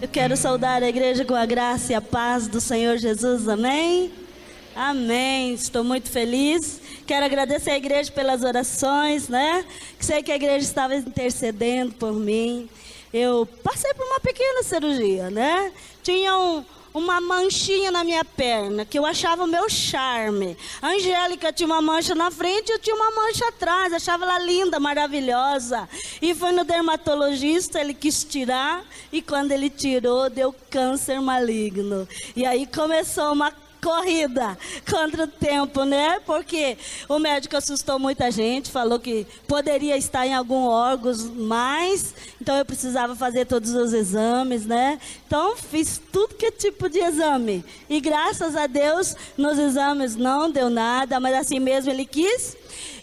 Eu quero saudar a igreja com a graça e a paz do Senhor Jesus, amém? Amém, estou muito feliz. Quero agradecer à igreja pelas orações, né? Sei que a igreja estava intercedendo por mim. Eu passei por uma pequena cirurgia, né? Tinha uma manchinha na minha perna, que eu achava o meu charme. A Angélica tinha uma mancha na frente, eu tinha uma mancha atrás, achava ela linda, maravilhosa. E foi no dermatologista, ele quis tirar, e quando ele tirou, deu câncer maligno. E aí começou uma corrida contra o tempo, né? Porque o médico assustou muita gente, falou que poderia estar em algum órgão mais, então eu precisava fazer todos os exames, né? Então fiz tudo que tipo de exame, e graças a Deus nos exames não deu nada, mas assim mesmo ele quis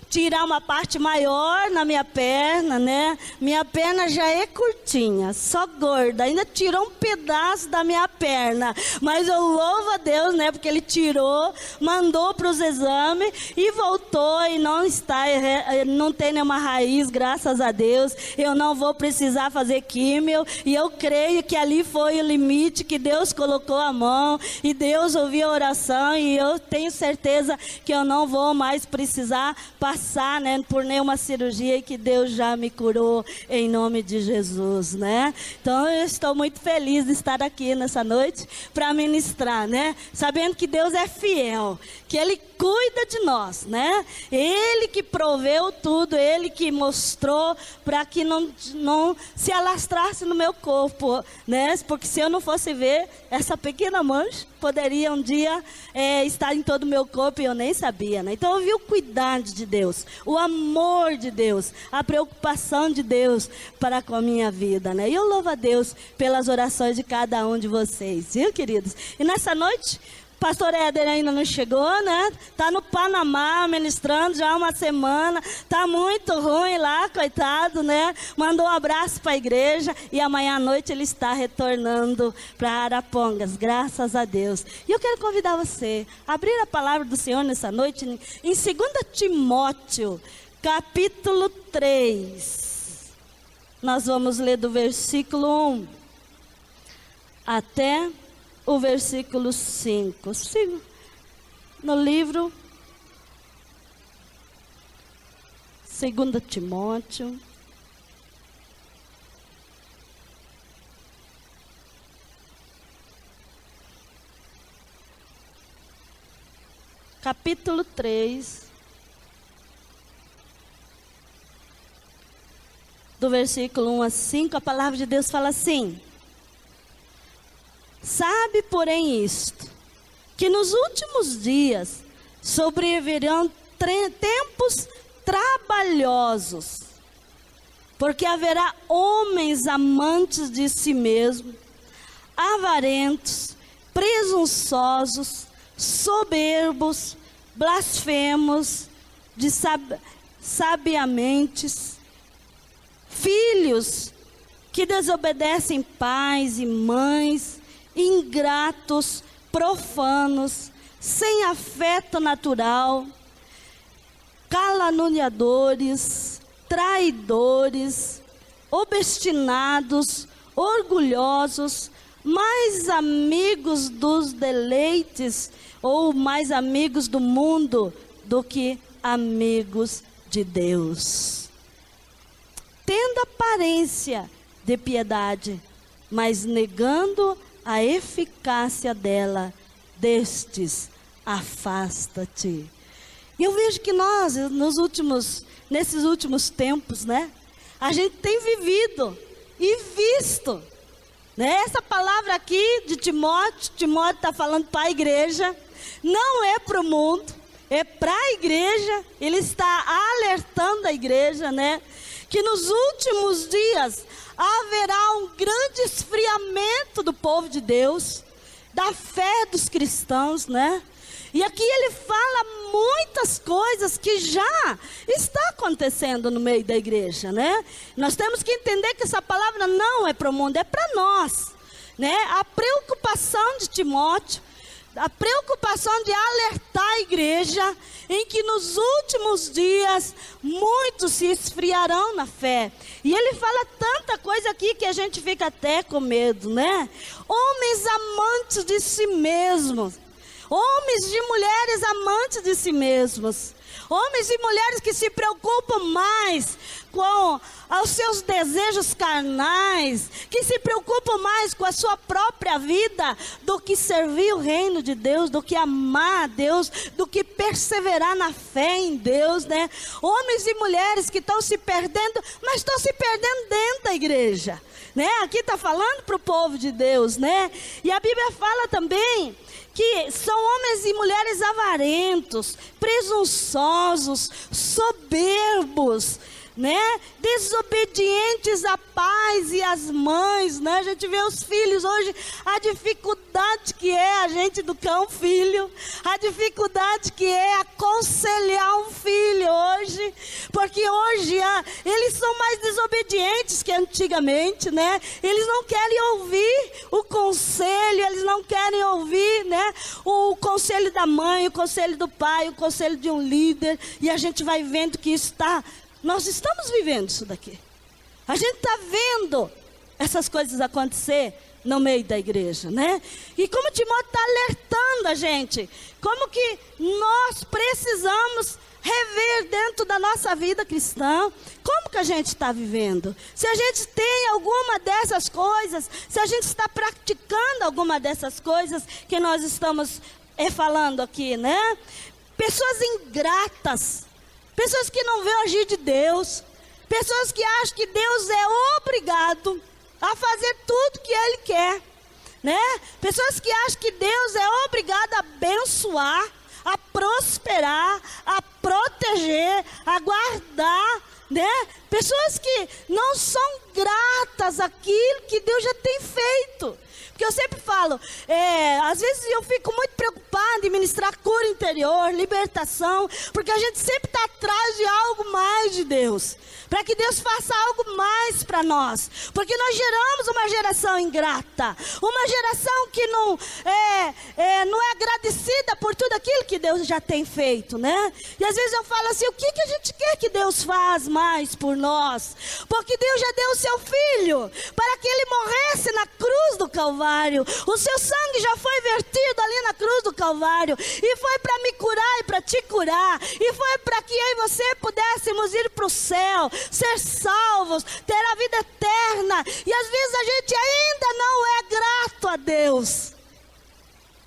tirar uma parte maior na minha perna, né? Minha perna já é curtinha, só gorda. Ainda tirou um pedaço da minha perna. Mas eu louvo a Deus, né? Porque ele tirou, mandou para os exames e voltou e não está, não tem nenhuma raiz, graças a Deus. Eu não vou precisar fazer químio. E eu creio que ali foi o limite que Deus colocou a mão. E Deus ouviu a oração. E eu tenho certeza que eu não vou mais precisar passar, né, por nenhuma cirurgia, e que Deus já me curou em nome de Jesus, né? Então eu estou muito feliz de estar aqui nessa noite para ministrar, né? Sabendo que Deus é fiel, que Ele cuida de nós, né? Ele que proveu tudo, Ele que mostrou para que não se alastrasse no meu corpo, né? Porque se eu não fosse ver essa pequena mancha, poderia um dia estar em todo o meu corpo e eu nem sabia, né? Então eu vi o cuidado de Deus, o amor de Deus, a preocupação de Deus para com a minha vida, né? E eu louvo a Deus pelas orações de cada um de vocês, viu, queridos? E nessa noite, pastor Éder ainda não chegou, né? Tá no Panamá ministrando já há uma semana. Tá muito ruim lá, coitado, né? Mandou um abraço para a igreja e amanhã à noite ele está retornando para Arapongas, graças a Deus. E eu quero convidar você a abrir a palavra do Senhor nessa noite em 2 Timóteo, capítulo 3. Nós vamos ler do versículo 1 até o versículo 5. Sigo no livro 2 Timóteo, capítulo 3, do versículo 1 a 5, a palavra de Deus fala assim: sabe, porém, isto, que nos últimos dias sobrevirão tempos trabalhosos, porque haverá homens amantes de si mesmos, avarentos, presunçosos, soberbos, blasfemos, sabiamente, filhos que desobedecem pais e mães, ingratos, profanos, sem afeto natural, caluniadores, traidores, obstinados, orgulhosos, mais amigos dos deleites ou mais amigos do mundo do que amigos de Deus. Tendo aparência de piedade, mas negando a eficácia dela, destes afasta-te. E eu vejo que nós, nesses últimos tempos, né, a gente tem vivido e visto, né, essa palavra aqui de Timóteo está falando para a igreja, não é para o mundo, é para a igreja. Ele está alertando a igreja, né, que nos últimos dias haverá um grande esfriamento do povo de Deus, da fé dos cristãos, né? E aqui ele fala muitas coisas que já está acontecendo no meio da igreja, né? Nós temos que entender que essa palavra não é para o mundo, é para nós, né? A preocupação de Timóteo, a preocupação de alertar a igreja em que nos últimos dias muitos se esfriarão na fé. E ele fala tanta coisa aqui que a gente fica até com medo, né? Homens amantes de si mesmos. Homens e mulheres amantes de si mesmos. Homens e mulheres que se preocupam mais com os seus desejos carnais, que se preocupam mais com a sua própria vida, do que servir o reino de Deus, do que amar a Deus, do que perseverar na fé em Deus, né? Homens e mulheres que estão se perdendo, mas estão se perdendo dentro da igreja, né? Aqui está falando para o povo de Deus, né? E a Bíblia fala também que são homens e mulheres avarentos, presunçosos, soberbos, né? Desobedientes a pais e às mães, né? A gente vê os filhos hoje, a dificuldade que é a gente educar um filho, a dificuldade que é aconselhar um filho hoje, porque hoje eles são mais desobedientes que antigamente, né? Eles não querem ouvir o conselho, eles não querem ouvir, né, o conselho da mãe, o conselho do pai, o conselho de um líder, e a gente vai vendo que isso está... Nós estamos vivendo isso daqui. A gente está vendo essas coisas acontecer no meio da igreja, né? E como Timóteo está alertando a gente, como que nós precisamos rever dentro da nossa vida cristã, como que a gente está vivendo. Se a gente tem alguma dessas coisas, se a gente está praticando alguma dessas coisas que nós estamos falando aqui, né? Pessoas ingratas. Pessoas que não veem o agir de Deus. Pessoas que acham que Deus é obrigado a fazer tudo que Ele quer, né? Pessoas que acham que Deus é obrigado a abençoar, a prosperar, a proteger, a guardar, né? Pessoas que não são gratas àquilo que Deus já tem feito. Porque eu sempre falo, às vezes eu fico muito preocupada em ministrar cura interior, libertação, porque a gente sempre está atrás de algo mais de Deus, para que Deus faça algo mais para nós, porque nós geramos uma geração ingrata, uma geração que não é agradecida por tudo aquilo que Deus já tem feito, né? E às vezes eu falo assim, o que a gente quer que Deus faz mais por nós? Porque Deus já deu o seu Filho, para que Ele morresse na cruz do Calvário. O seu sangue já foi vertido ali na cruz do Calvário, e foi para me curar e para te curar, e foi para que eu e você pudéssemos ir para o céu, ser salvos, ter a vida eterna. E às vezes a gente ainda não é grato a Deus.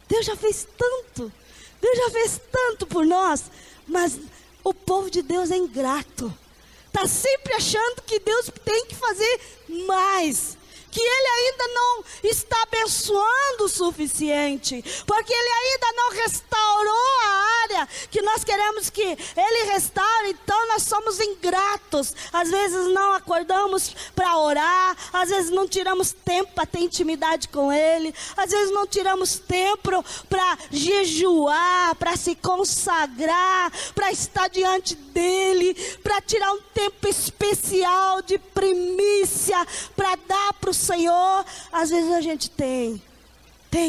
Deus já fez tanto, Deus já fez tanto por nós, mas o povo de Deus é ingrato, está sempre achando que Deus tem que fazer mais, que Ele ainda não está abençoando o suficiente, porque Ele ainda não restaurou a área que nós queremos que Ele restaure. Então nós somos ingratos, às vezes não acordamos para orar, às vezes não tiramos tempo para ter intimidade com Ele, às vezes não tiramos tempo para jejuar, para se consagrar, para estar diante dEle, para tirar um tempo especial de primícia, para dar para o Senhor. Às vezes a gente tem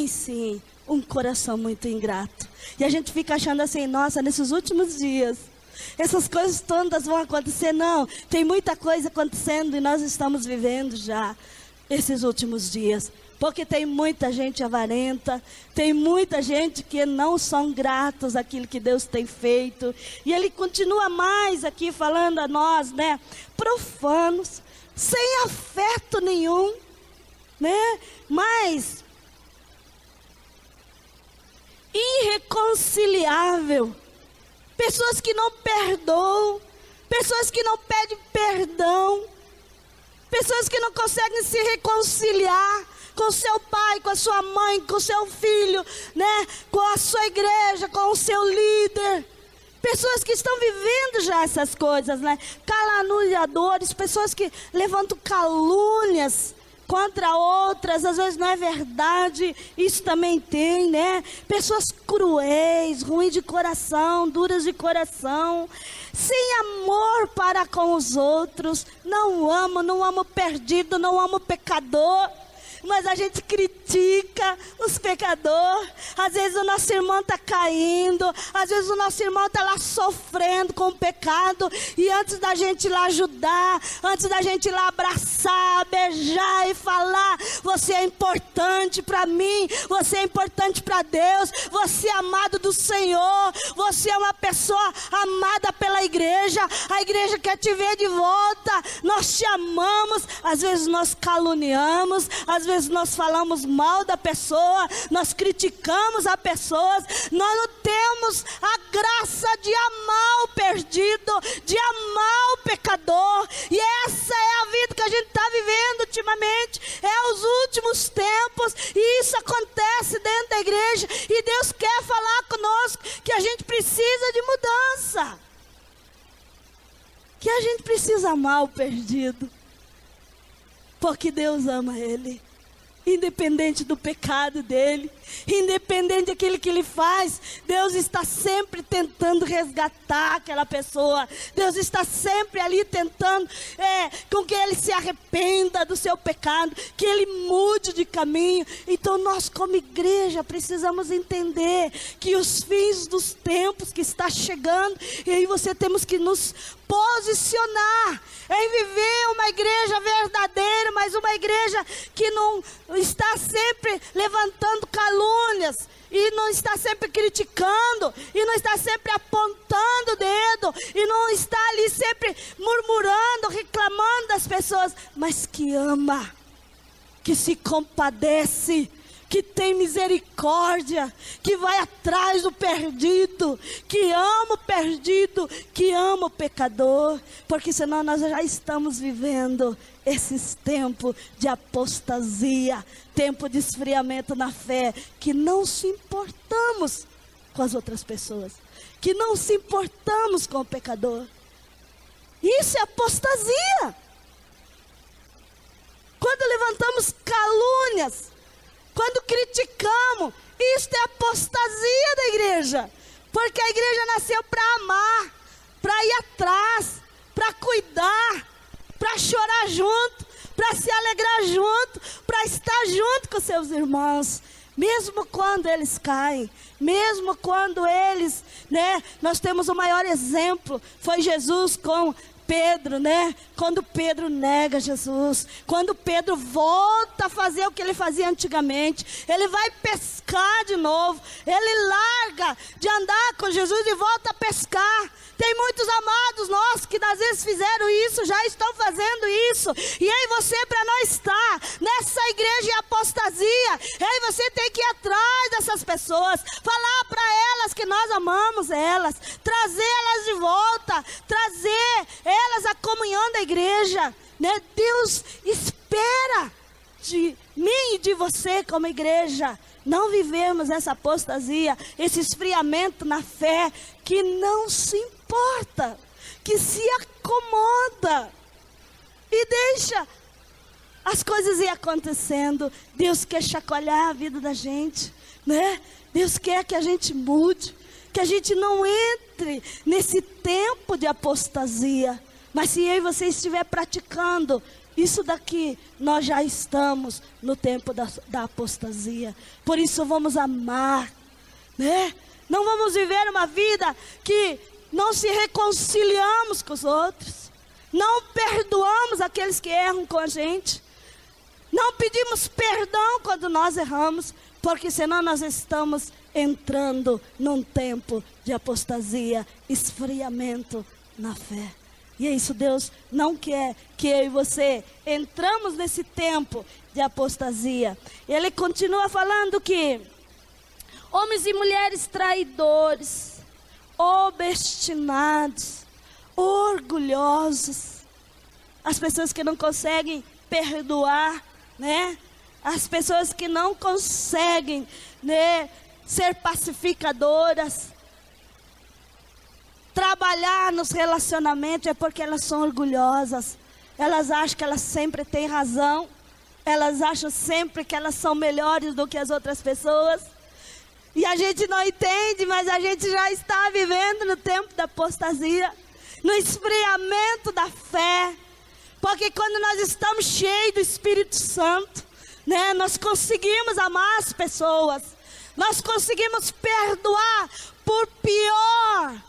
sim, um coração muito ingrato, e a gente fica achando assim, nossa, nesses últimos dias, essas coisas todas vão acontecer. Não, tem muita coisa acontecendo, e nós estamos vivendo já esses últimos dias, porque tem muita gente avarenta, tem muita gente que não são gratos àquilo que Deus tem feito, e Ele continua mais aqui falando a nós, né? Profanos, sem afeto nenhum, né? Mas irreconciliável, pessoas que não perdoam, pessoas que não pedem perdão, pessoas que não conseguem se reconciliar com seu pai, com a sua mãe, com seu filho, né? Com a sua igreja, com o seu líder. Pessoas que estão vivendo já essas coisas, né? Caluniadores, pessoas que levantam calúnias contra outras, às vezes não é verdade, isso também tem, né? Pessoas cruéis, ruins de coração, duras de coração, sem amor para com os outros, não amo o perdido, não amo o pecador. Mas a gente critica os pecadores. Às vezes o nosso irmão está caindo, às vezes o nosso irmão está lá sofrendo com o pecado, e antes da gente ir lá ajudar, antes da gente ir lá abraçar, beijar, desejar e falar: você é importante para mim, você é importante para Deus, você é amado do Senhor, você é uma pessoa amada pela igreja, a igreja quer te ver de volta, nós te amamos. Às vezes nós caluniamos, às vezes nós falamos mal da pessoa, nós criticamos a pessoas, nós não temos a graça de amar o perdido, de amar o pecador. E essa é a vida que a gente está vivendo ultimamente, é os últimos tempos, e isso acontece dentro da igreja, e Deus quer falar conosco que a gente precisa de mudança, que a gente precisa amar o perdido, porque Deus ama ele, independente do pecado dele, independente daquilo que ele faz. Deus está sempre tentando resgatar aquela pessoa. Deus está sempre ali tentando com que ele se arrependa do seu pecado, que ele mude de caminho. Então nós, como igreja, precisamos entender que os fins dos tempos que está chegando, e aí você temos que nos posicionar em viver uma igreja verdadeira, mas uma igreja que não está sempre levantando calúnias, e não está sempre criticando, e não está sempre apontando o dedo, e não está ali sempre murmurando, reclamando das pessoas, mas que ama, que se compadece, que tem misericórdia, que vai atrás do perdido, que ama o perdido, que ama o pecador, porque senão nós já estamos vivendo esses tempos de apostasia, tempo de esfriamento na fé, que não se importamos com as outras pessoas, que não se importamos com o pecador. Isso é apostasia. Quando levantamos calúnias, quando criticamos, isso é apostasia da igreja, porque a igreja nasceu para amar, para ir atrás, para cuidar, para chorar junto, para se alegrar junto, para estar junto com seus irmãos, mesmo quando eles caem, mesmo quando eles, nós temos o maior exemplo, foi Jesus com Pedro, quando Pedro nega Jesus, quando Pedro volta a fazer o que ele fazia antigamente, ele vai pescar de novo, ele larga de andar com Jesus e volta a pescar. Tem muitos amados nossos que às vezes fizeram isso, já estão fazendo isso, e aí você, para não estar nessa igreja em apostasia, aí você tem que ir atrás dessas pessoas, falar para elas que nós amamos elas, trazer elas de volta, trazer elas à comunhão da igreja, Deus espera de mim e de você como igreja não vivemos essa apostasia, esse esfriamento na fé, que não se importa, que se acomoda e deixa as coisas ir acontecendo. Deus quer chacoalhar a vida da gente, Deus quer que a gente mude, que a gente não entre nesse tempo de apostasia. Mas se eu e você estiver praticando isso daqui, nós já estamos no tempo da apostasia. Por isso vamos amar, Não vamos viver uma vida que não se reconciliamos com os outros, não perdoamos aqueles que erram com a gente, não pedimos perdão quando nós erramos, porque senão nós estamos entrando num tempo de apostasia, esfriamento na fé. E é isso, Deus não quer que eu e você entramos nesse tempo de apostasia. Ele continua falando que homens e mulheres traidores, obstinados, orgulhosos, as pessoas que não conseguem perdoar, as pessoas que não conseguem, ser pacificadoras, trabalhar nos relacionamentos, é porque elas são orgulhosas. Elas acham que elas sempre têm razão. Elas acham sempre que elas são melhores do que as outras pessoas. E a gente não entende, mas a gente já está vivendo no tempo da apostasia, no esfriamento da fé. Porque quando nós estamos cheios do Espírito Santo, nós conseguimos amar as pessoas. Nós conseguimos perdoar, por pior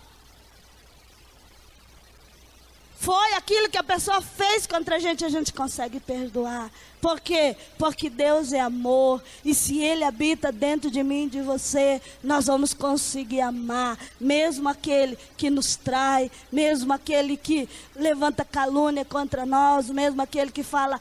foi aquilo que a pessoa fez contra a gente consegue perdoar. Por quê? Porque Deus é amor. E se Ele habita dentro de mim e de você, nós vamos conseguir amar. Mesmo aquele que nos trai, mesmo aquele que levanta calúnia contra nós, mesmo aquele que fala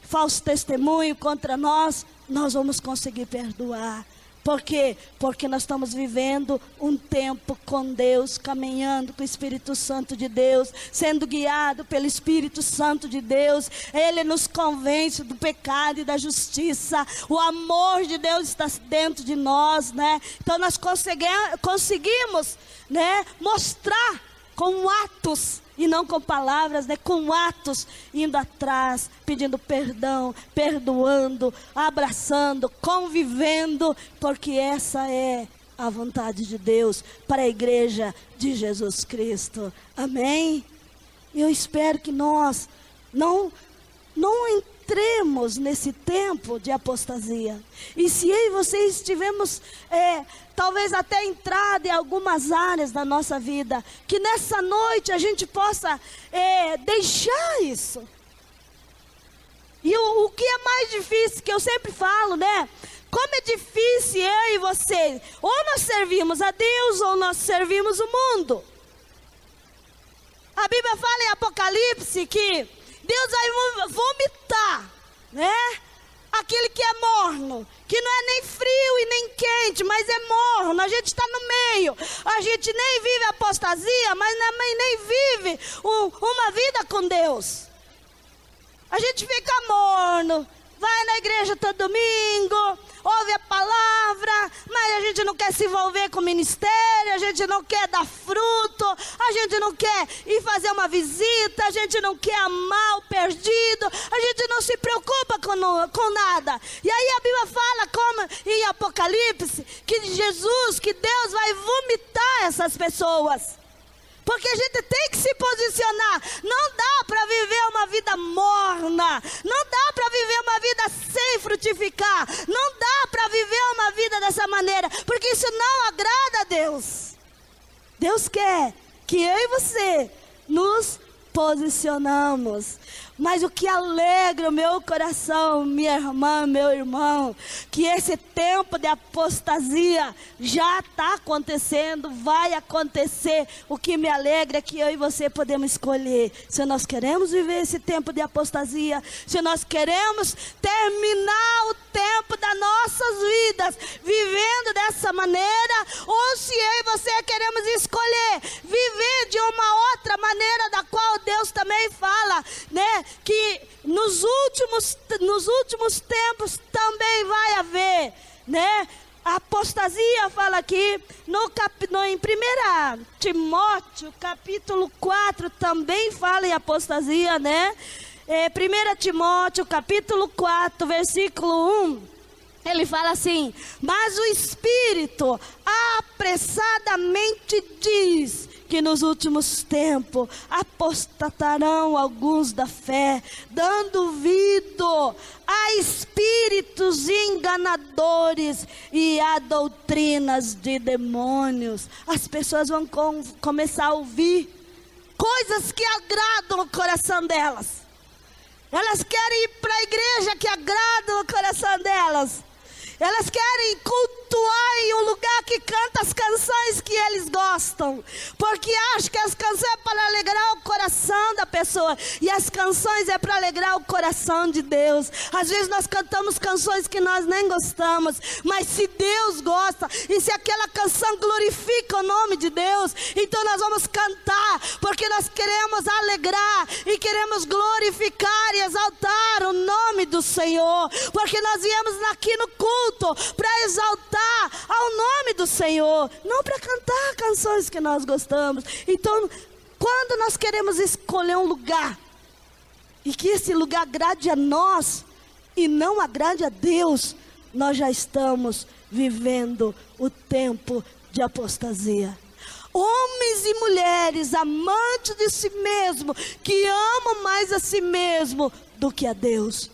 falso testemunho contra nós, nós vamos conseguir perdoar. Por quê? Porque nós estamos vivendo um tempo com Deus, caminhando com o Espírito Santo de Deus, sendo guiado pelo Espírito Santo de Deus. Ele nos convence do pecado e da justiça. O amor de Deus está dentro de nós, né? Então nós conseguimos, né, mostrar com atos e não com palavras, né? Com atos, indo atrás, pedindo perdão, perdoando, abraçando, convivendo, porque essa é a vontade de Deus para a igreja de Jesus Cristo. Amém? Eu espero que nós não entremos nesse tempo de apostasia. E se eu e vocês tivemos talvez até entrado em algumas áreas da nossa vida, que nessa noite a gente possa deixar isso. E o que é mais difícil, que eu sempre falo, né? Como é difícil eu e você, ou nós servimos a Deus, ou nós servimos o mundo. A Bíblia fala em Apocalipse que Deus vai vomitar, né? Aquele que é morno, que não é nem frio e nem quente, mas é morno. A gente está no meio. A gente nem vive apostasia, mas nem vive uma vida com Deus. A gente fica morno, vai na igreja todo domingo, ouve a palavra, mas a gente não quer se envolver com o ministério, a gente não quer dar fruto, a gente não quer ir fazer uma visita, a gente não quer amar o perdido, a gente não se preocupa com nada. E aí a Bíblia fala, como em Apocalipse, que Jesus, que Deus vai vomitar essas pessoas. Porque a gente tem que se posicionar. Não dá para viver uma vida morna. Não dá para viver uma vida sem frutificar. Não dá para viver uma vida dessa maneira. Porque isso não agrada a Deus. Deus quer que eu e você nos posicionamos. Mas o que alegra o meu coração, minha irmã, meu irmão, que esse tempo de apostasia já está acontecendo, vai acontecer. O que me alegra é que eu e você podemos escolher se nós queremos viver esse tempo de apostasia, se nós queremos terminar o tempo das nossas vidas vivendo dessa maneira, ou se eu e você queremos escolher viver de uma outra maneira, da qual Deus também fala, né? Que nos últimos tempos também vai haver, né? A apostasia fala aqui em 1 Timóteo capítulo 4 também fala em apostasia, né? 1 Timóteo capítulo 4 versículo 1, ele fala assim: mas o Espírito apressadamente diz que nos últimos tempos apostatarão alguns da fé, dando ouvido a espíritos enganadores e a doutrinas de demônios. As pessoas vão começar a ouvir coisas que agradam o coração delas. Elas querem ir para a igreja que agrada o coração delas. Elas querem cultuar em um lugar que canta as canções que eles gostam, porque acham que as canções é para alegrar o coração da pessoa, e as canções é para alegrar o coração de Deus. Às vezes nós cantamos canções que nós nem gostamos, mas se Deus gosta, e se aquela canção glorifica o nome de Deus, então nós vamos cantar, porque nós queremos alegrar, e queremos glorificar e exaltar o nome do Senhor, porque nós viemos aqui no culto para exaltar ao nome do Senhor, não para cantar canções que nós gostamos. Então, quando nós queremos escolher um lugar, e que esse lugar agrade a nós, e não agrade a Deus, nós já estamos vivendo o tempo de apostasia. Homens e mulheres amantes de si mesmo, que amam mais a si mesmo do que a Deus.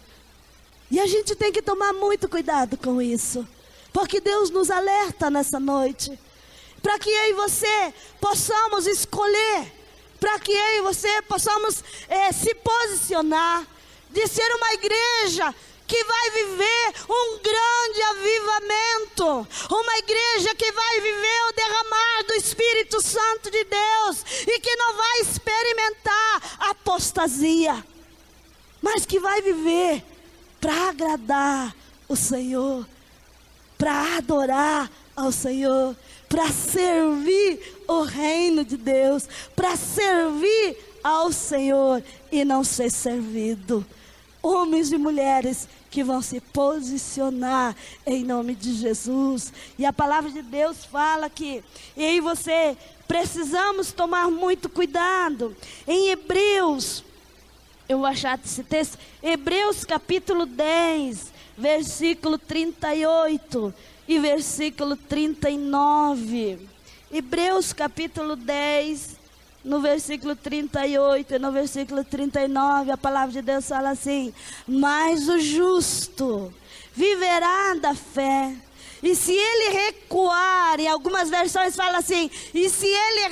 E a gente tem que tomar muito cuidado com isso, porque Deus nos alerta nessa noite, para que eu e você possamos escolher para que eu e você possamos se posicionar, de ser uma igreja que vai viver um grande avivamento, uma igreja que vai viver o derramar do Espírito Santo de Deus, e que não vai experimentar apostasia, mas que vai viver para agradar o Senhor, para adorar ao Senhor, para servir o reino de Deus, para servir ao Senhor e não ser servido. Homens e mulheres que vão se posicionar em nome de Jesus. E a palavra de Deus fala que eu e você precisamos tomar muito cuidado. Em Hebreus, eu vou achar esse texto, Hebreus capítulo 10, versículo 38 e versículo 39. Hebreus capítulo 10, no versículo 38 e no versículo 39, a palavra de Deus fala assim: mas o justo viverá da fé, e se ele recuar, em algumas versões fala assim, e se ele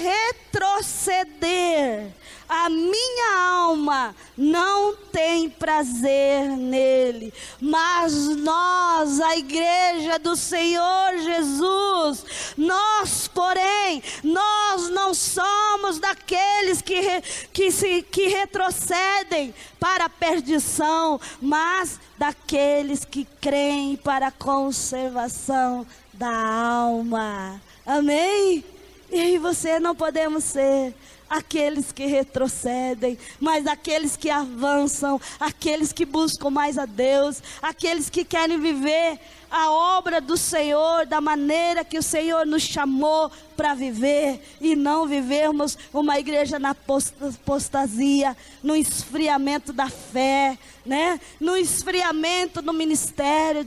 retroceder, a minha alma não tem prazer nele. Mas nós, a igreja do Senhor Jesus, nós, porém, nós não somos daqueles que retrocedem para a perdição, mas daqueles que creem para a conservação da alma. Amém? E aí você não podemos ser aqueles que retrocedem, mas aqueles que avançam, aqueles que buscam mais a Deus, aqueles que querem viver a obra do Senhor da maneira que o Senhor nos chamou para viver, e não vivermos uma igreja na apostasia, no esfriamento da fé, né? No esfriamento do ministério,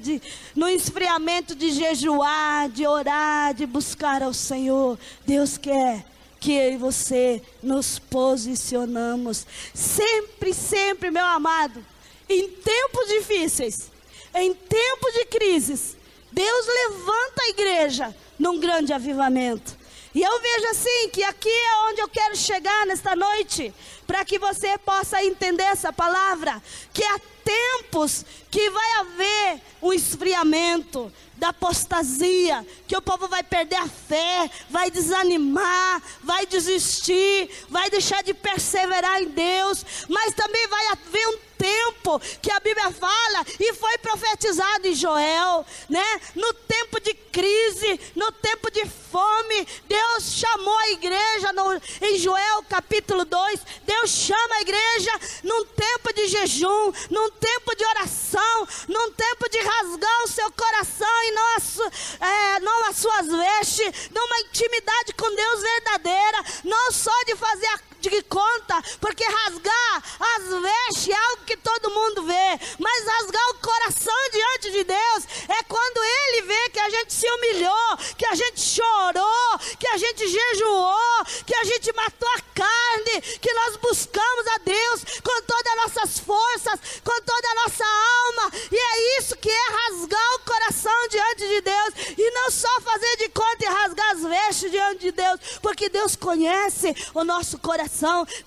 no esfriamento de jejuar, de orar, de buscar ao Senhor. Deus quer que eu e você nos posicionamos sempre, sempre, meu amado, em tempos difíceis, em tempos de crises, Deus levanta a igreja num grande avivamento. E eu vejo assim, que aqui é onde eu quero chegar nesta noite, para que você possa entender essa palavra, que há tempos que vai haver um esfriamento da apostasia, que o povo vai perder a fé, vai desanimar, vai desistir, vai deixar de perseverar em Deus, mas também vai haver um tempo que a Bíblia fala, e foi profetizado em Joel, né? No tempo de crise, no tempo de fome, Deus chamou a igreja em Joel capítulo 2, Deus chama a igreja num tempo de jejum, num tempo de oração, num tempo de rasgar o seu coração e não as suas vestes, numa intimidade com Deus verdadeira, não só de fazer de conta, porque rasgar as vestes é algo que todo mundo vê, mas rasgar o coração diante de Deus é quando Ele vê que a gente se humilhou, que a gente chorou, que a gente jejuou, que a gente matou a carne, que nós buscamos a Deus com todas as nossas forças, com toda a nossa alma, e é isso que é rasgar o coração diante de Deus, e não só fazer de conta e rasgar as vestes diante de Deus, porque Deus conhece o nosso coração,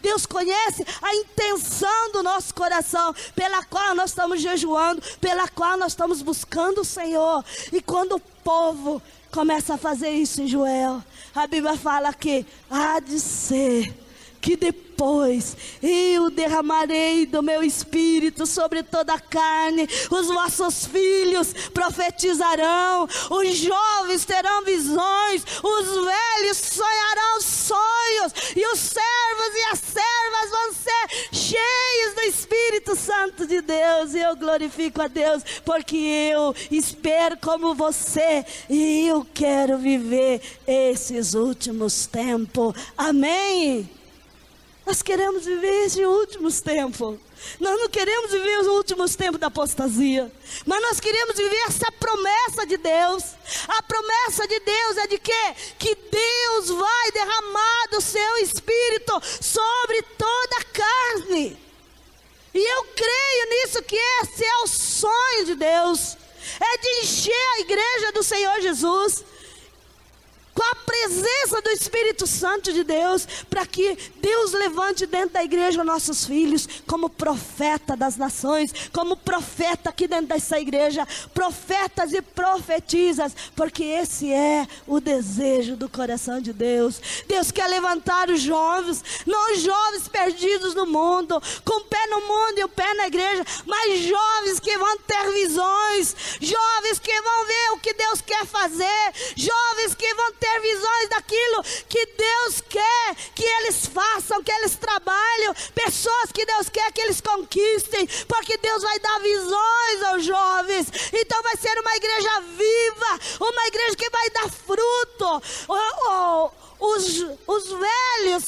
Deus conhece a intenção do nosso coração, pela qual nós estamos jejuando, pela qual nós estamos buscando o Senhor. E quando o povo começa a fazer isso em Joel, a Bíblia fala que há de ser que depois eu derramarei do meu espírito sobre toda a carne, os vossos filhos profetizarão, os jovens terão visões, os velhos sonharão sonhos, e os servos e as servas vão ser cheios do Espírito Santo de Deus. E eu glorifico a Deus, porque eu espero como você, e eu quero viver esses últimos tempos. Amém? Nós queremos viver esses últimos tempos. Nós não queremos viver os últimos tempos da apostasia, mas nós queremos viver essa promessa de Deus. A promessa de Deus é de quê? Que Deus vai derramar do seu Espírito sobre toda a carne. E eu creio nisso, que esse é o sonho de Deus, é de encher a igreja do Senhor Jesus com a presença presença do Espírito Santo de Deus, para que Deus levante dentro da igreja nossos filhos como profeta das nações, como profeta aqui dentro dessa igreja, profetas e profetisas, porque esse é o desejo do coração de Deus. Deus quer levantar os jovens, não os jovens perdidos no mundo, com o pé no mundo e o pé na igreja, mas jovens que vão ter visões, jovens que vão ver o que Deus quer fazer, jovens que vão ter visões daquilo que Deus quer que eles façam, que eles trabalhem, pessoas que Deus quer que eles conquistem, porque Deus vai dar visões aos jovens. Então vai ser uma igreja viva, uma igreja que vai dar fruto. Os velhos,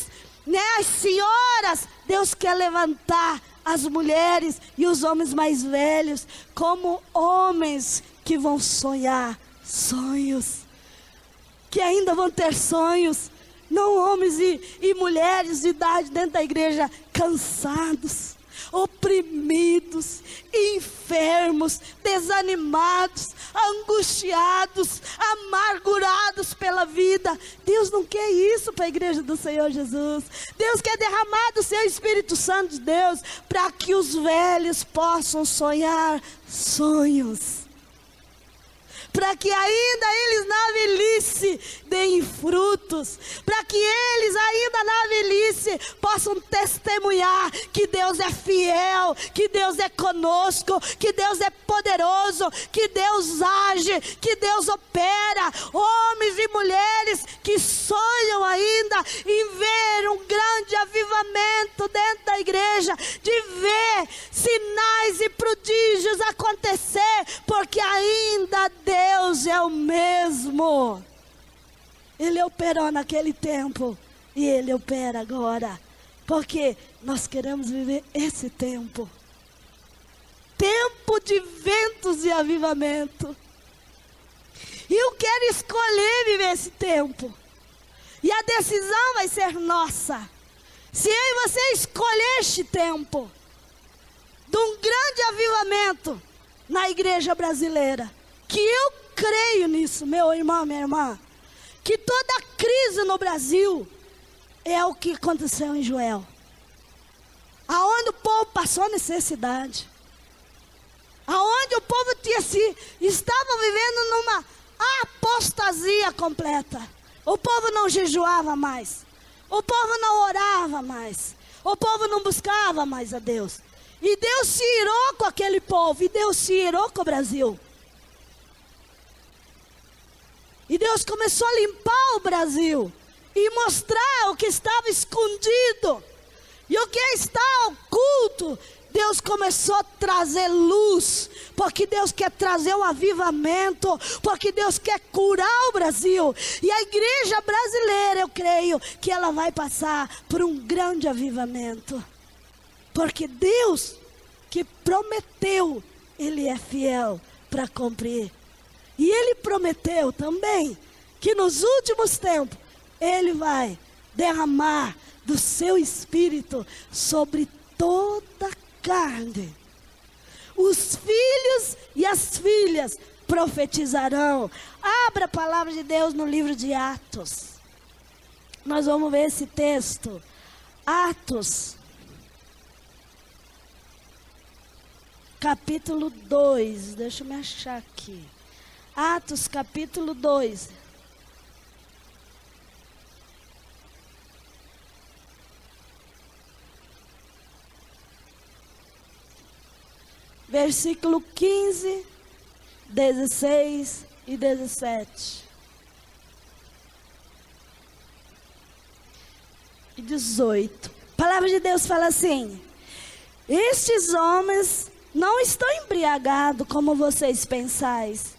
né, as senhoras, Deus quer levantar as mulheres e os homens mais velhos como homens que vão sonhar sonhos, que ainda vão ter sonhos, não homens e mulheres de idade dentro da igreja cansados, oprimidos, enfermos, desanimados, angustiados, amargurados pela vida. Deus não quer isso para a igreja do Senhor Jesus. Deus quer derramar do seu Espírito Santo de Deus para que os velhos possam sonhar sonhos, para que ainda eles na velhice deem frutos, para que eles ainda na velhice possam testemunhar que Deus é fiel, que Deus é conosco, que Deus é poderoso, que Deus age, que Deus opera. Homens e mulheres que sonham ainda em ver um grande avivamento dentro da igreja, de ver sinais e prodígios acontecer, porque ainda Deus é o mesmo. Ele operou naquele tempo e Ele opera agora, porque nós queremos viver esse tempo, tempo de ventos e avivamento. E eu quero escolher viver esse tempo, e a decisão vai ser nossa. Se eu e você escolher este tempo de um grande avivamento na igreja brasileira, que eu creio nisso, meu irmão, minha irmã, que toda a crise no Brasil é o que aconteceu em Joel, aonde o povo passou necessidade, aonde o povo estava vivendo numa apostasia completa. O povo não jejuava mais, o povo não orava mais, o povo não buscava mais a Deus, e Deus se irou com aquele povo, e Deus se irou com o Brasil. E Deus começou a limpar o Brasil e mostrar o que estava escondido e o que está oculto. Deus começou a trazer luz, porque Deus quer trazer um avivamento, porque Deus quer curar o Brasil. E a igreja brasileira, eu creio que ela vai passar por um grande avivamento, porque Deus que prometeu, Ele é fiel para cumprir. E Ele prometeu também que nos últimos tempos Ele vai derramar do seu Espírito sobre toda a carne. Os filhos e as filhas profetizarão. Abra a palavra de Deus no livro de Atos. Nós vamos ver esse texto. Atos, capítulo 2. Deixa eu me achar aqui. Atos capítulo 2. Versículo 15, 16 e 17. E 18. A palavra de Deus fala assim: estes homens não estão embriagados como vocês pensais,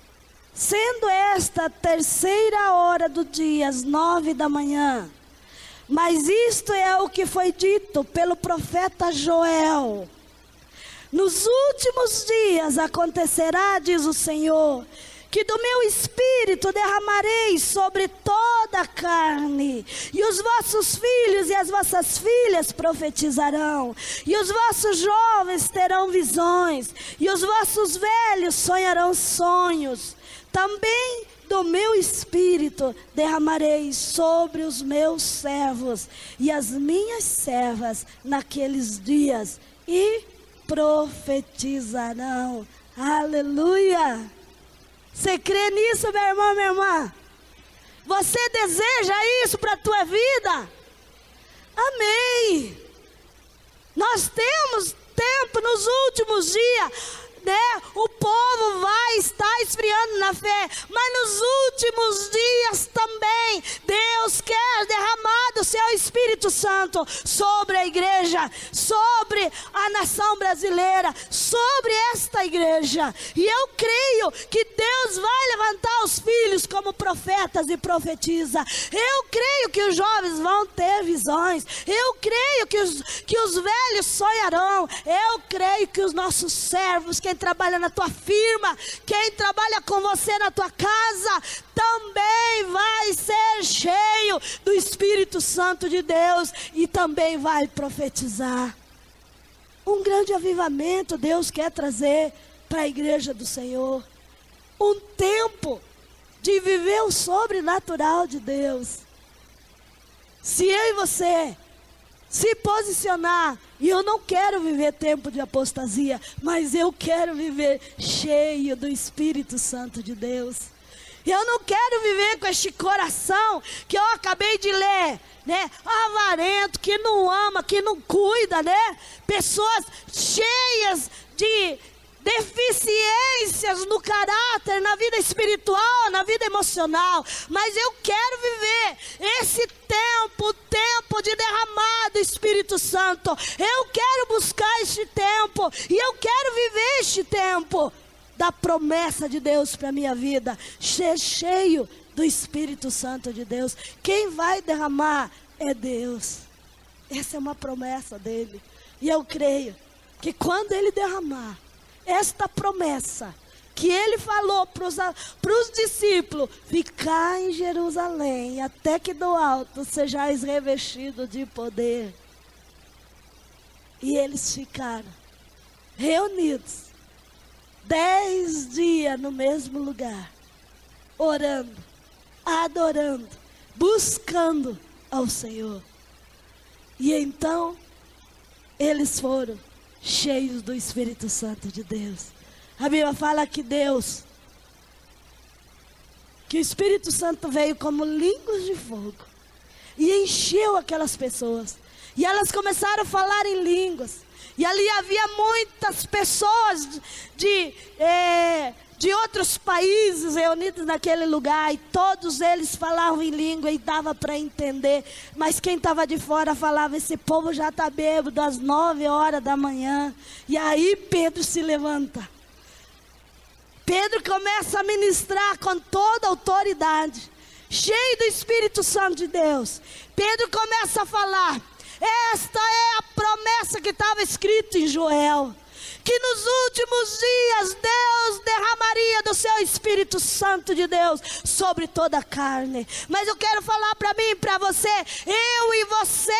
sendo esta a 3ª hora do dia, às 9 da manhã. Mas isto é o que foi dito pelo profeta Joel. Nos últimos dias acontecerá, diz o Senhor, que do meu Espírito derramarei sobre toda a carne, e os vossos filhos e as vossas filhas profetizarão, e os vossos jovens terão visões, e os vossos velhos sonharão sonhos. Também do meu espírito derramarei sobre os meus servos e as minhas servas naqueles dias, e profetizarão. Aleluia! Você crê nisso, meu irmão, minha irmã? Você deseja isso para a tua vida? Amém! Nós temos tempo nos últimos dias, né? O povo vai estar esfriando na fé, mas nos últimos dias também Deus quer derramar do seu Espírito Santo sobre a igreja, sobre a nação brasileira, sobre esta igreja. E eu creio que Deus vai levantar os filhos como profetas e profetiza. Eu creio que os jovens vão ter visões. Eu creio que os velhos sonharão. Eu creio que os nossos servos, quem trabalha na tua firma, quem trabalha com você na tua casa, também vai ser cheio do Espírito Santo de Deus e também vai profetizar. Um grande avivamento Deus quer trazer para a igreja do Senhor. Um tempo de viver o sobrenatural de Deus. Se eu e você se posicionar, e eu não quero viver tempo de apostasia, mas eu quero viver cheio do Espírito Santo de Deus. Eu não quero viver com este coração que eu acabei de ler, né? Avarento, que não ama, que não cuida, né? Pessoas cheias de deficiências no caráter, na vida espiritual, na vida emocional. Mas eu quero viver esse tempo, o tempo de derramar do Espírito Santo. Eu quero buscar este tempo e eu quero viver este tempo da promessa de Deus para a minha vida, ser cheio do Espírito Santo de Deus. Quem vai derramar é Deus. Essa é uma promessa dele. E eu creio que quando ele derramar esta promessa que ele falou para os discípulos: ficar em Jerusalém até que do alto sejais revestidos de poder. E eles ficaram reunidos 10 dias no mesmo lugar, orando, adorando, buscando ao Senhor. E então eles foram cheios do Espírito Santo de Deus. A Bíblia fala que que o Espírito Santo veio como línguas de fogo e encheu aquelas pessoas. E elas começaram a falar em línguas. E ali havia muitas pessoas de outros países reunidos naquele lugar. E todos eles falavam em língua e dava para entender. Mas quem estava de fora falava: esse povo já está bêbado às 9 horas da manhã. E aí Pedro se levanta. Pedro começa a ministrar com toda a autoridade, cheio do Espírito Santo de Deus. Pedro começa a falar: esta é a promessa que estava escrita em Joel, que nos últimos dias Deus derramaria do seu Espírito Santo de Deus sobre toda a carne. Mas eu quero falar para mim e para você: eu e você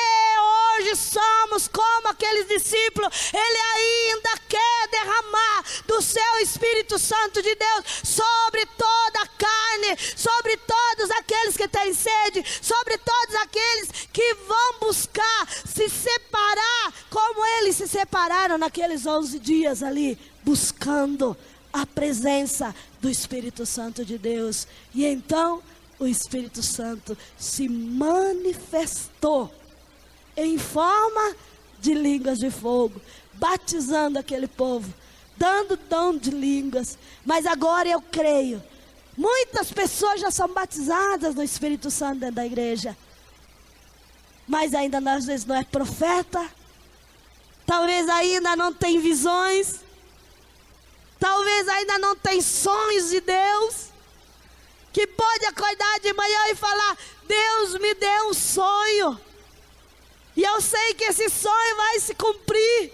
hoje somos como aqueles discípulos. Ele ainda quer derramar do seu Espírito Santo de Deus sobre toda a carne, sobre todos aqueles que têm sede, sobre todos aqueles que vão buscar se separar como eles se separaram naqueles 11 dias ali, buscando a presença do Espírito Santo de Deus. E então o Espírito Santo se manifestou em forma de línguas de fogo, batizando aquele povo, dando dom de línguas. Mas agora eu creio, muitas pessoas já são batizadas no Espírito Santo dentro da igreja, mas ainda às vezes não é profeta, talvez ainda não tem visões, talvez ainda não tem sonhos de Deus, que pode acordar de manhã e falar: Deus me deu um sonho, e eu sei que esse sonho vai se cumprir.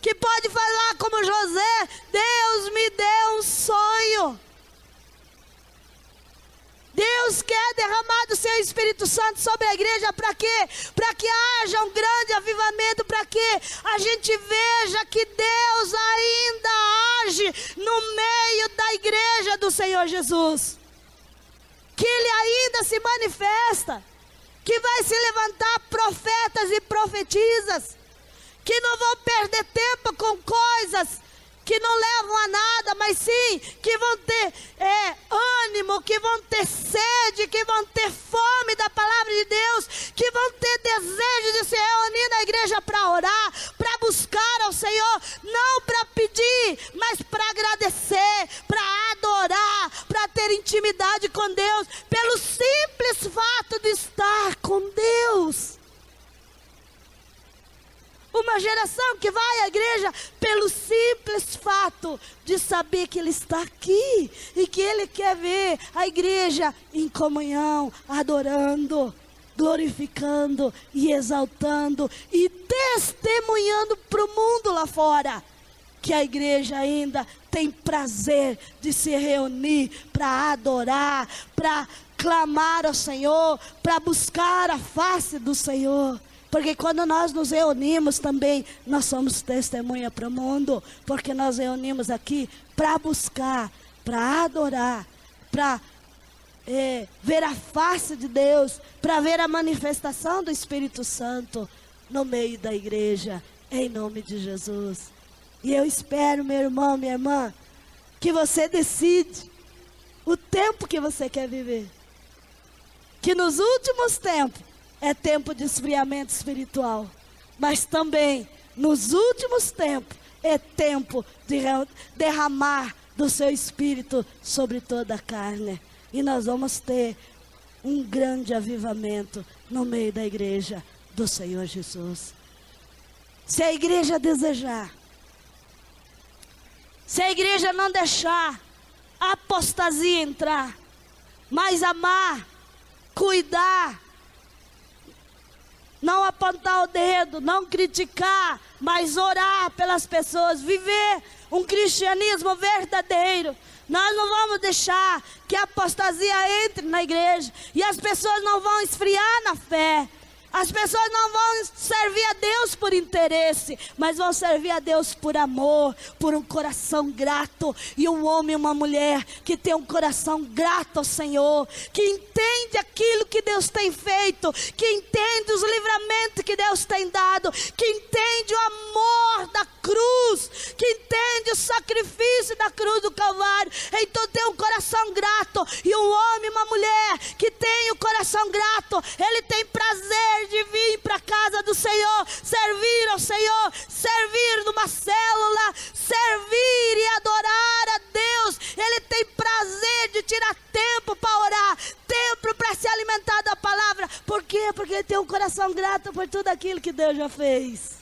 Que pode falar como José: Deus me deu um sonho. Deus quer derramar do seu Espírito Santo sobre a igreja. Para quê? Para que haja um grande avivamento, para que a gente veja que Deus ainda age no meio da igreja do Senhor Jesus. que Ele ainda se manifesta, que vai se levantar profetas e profetisas, que não vão perder tempo com coisas que não levam a nada, mas sim que vão ter ânimo, que vão ter sede, que vão ter fome da palavra de Deus, que vão ter desejo de se reunir na igreja para orar, para buscar ao Senhor, não para pedir, mas para agradecer, para adorar, para ter intimidade com Deus, pelo simples fato de estar com Deus. Uma geração que vai à igreja pelo simples fato de saber que Ele está aqui e que Ele quer ver a igreja em comunhão, adorando, glorificando e exaltando e testemunhando para o mundo lá fora que a igreja ainda tem prazer de se reunir para adorar, para clamar ao Senhor, para buscar a face do Senhor. Porque quando nós nos reunimos também, nós somos testemunha para o mundo. Porque nós reunimos aqui para buscar, para adorar, para ver a face de Deus, para ver a manifestação do Espírito Santo no meio da igreja, em nome de Jesus. E eu espero, meu irmão, minha irmã, que você decide o tempo que você quer viver. Que nos últimos tempos, é tempo de esfriamento espiritual, mas também nos últimos tempos é tempo de derramar do seu Espírito sobre toda a carne. E nós vamos ter um grande avivamento no meio da igreja do Senhor Jesus. Se a igreja desejar, se a igreja não deixar a apostasia entrar, mas amar, cuidar, não apontar o dedo, não criticar, mas orar pelas pessoas, viver um cristianismo verdadeiro. Nós não vamos deixar que a apostasia entre na igreja e as pessoas não vão esfriar na fé. As pessoas não vão servir a Deus por interesse, mas vão servir a Deus por amor, por um coração grato. E um homem e uma mulher que tem um coração grato ao Senhor, que entende aquilo que Deus tem feito, que entende os livramentos que Deus tem dado, que entende o amor da cruz, que entende o sacrifício da cruz do Calvário. Então tem um coração grato. E um homem e uma mulher que tem o coração grato, ele tem prazer de vir para a casa do Senhor, servir ao Senhor, servir numa célula, servir e adorar a Deus. Ele tem prazer de tirar tempo para orar, tempo para se alimentar da palavra. Por quê? Porque ele tem um coração grato por tudo aquilo que Deus já fez.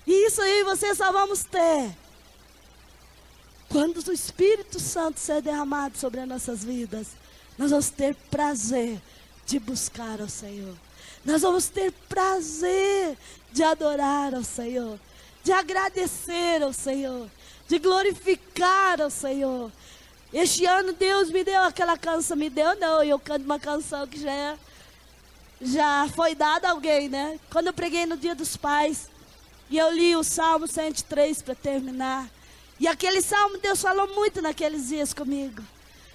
E isso aí vocês só vamos ter quando o Espírito Santo ser derramado sobre as nossas vidas. Nós vamos ter prazer de buscar ao Senhor. Nós vamos ter prazer de adorar ao Senhor, de agradecer ao Senhor, de glorificar ao Senhor. Este ano Deus me deu aquela canção, me deu não, eu canto uma canção que já foi dada a alguém, né? Quando eu preguei no Dia dos Pais, e eu li o Salmo 103 para terminar, e aquele salmo Deus falou muito naqueles dias comigo,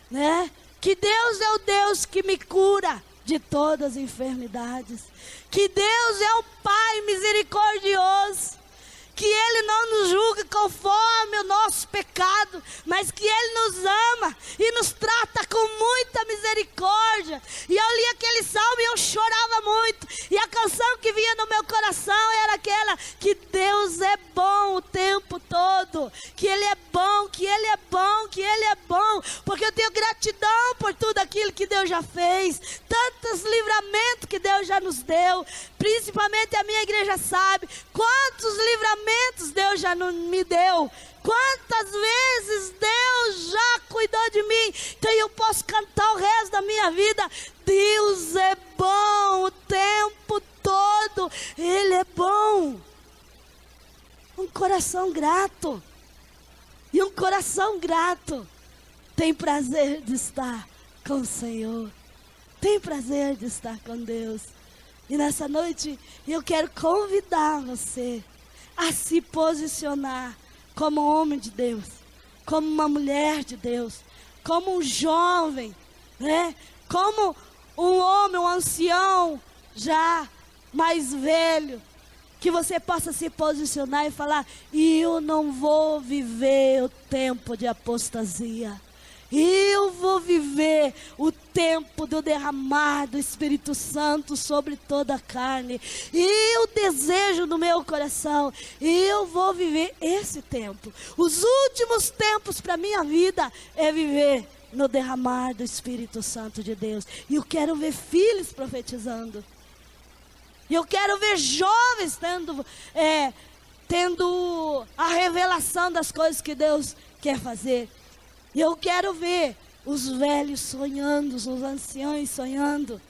né? Que Deus é o Deus que me cura de todas as enfermidades, que Deus é um Pai misericordioso, que Ele não nos julga conforme o nosso pecado, mas que Ele nos ama e nos trata com muita misericórdia. E eu li aquele salmo e eu chorava muito, e a canção que vinha no meu coração era aquela: que Deus é bom o tempo todo, que Ele é bom, que Ele é bom, que Ele é bom, porque eu tenho gratidão por tudo aquilo que Deus já fez, tantos livramentos que Deus já nos deu. Principalmente a minha igreja sabe quantos livramentos Deus já me deu, quantas vezes Deus já cuidou de mim. Então eu posso cantar o resto da minha vida: Deus é bom o tempo todo, Ele é bom. Um coração grato, e um coração grato tem prazer de estar com o Senhor, tem prazer de estar com Deus. E nessa noite eu quero convidar você a se posicionar como homem de Deus, como uma mulher de Deus, como um jovem né? Como um homem, um ancião já mais velho, que você possa se posicionar e falar: eu não vou viver o tempo de apostasia. Eu vou viver o tempo do derramar do Espírito Santo sobre toda a carne. Eu desejo no meu coração, eu vou viver esse tempo. Os últimos tempos para a minha vida é viver no derramar do Espírito Santo de Deus. E eu quero ver filhos profetizando. E eu quero ver jovens tendo a revelação das coisas que Deus quer fazer. E eu quero ver os velhos sonhando, os anciãos sonhando.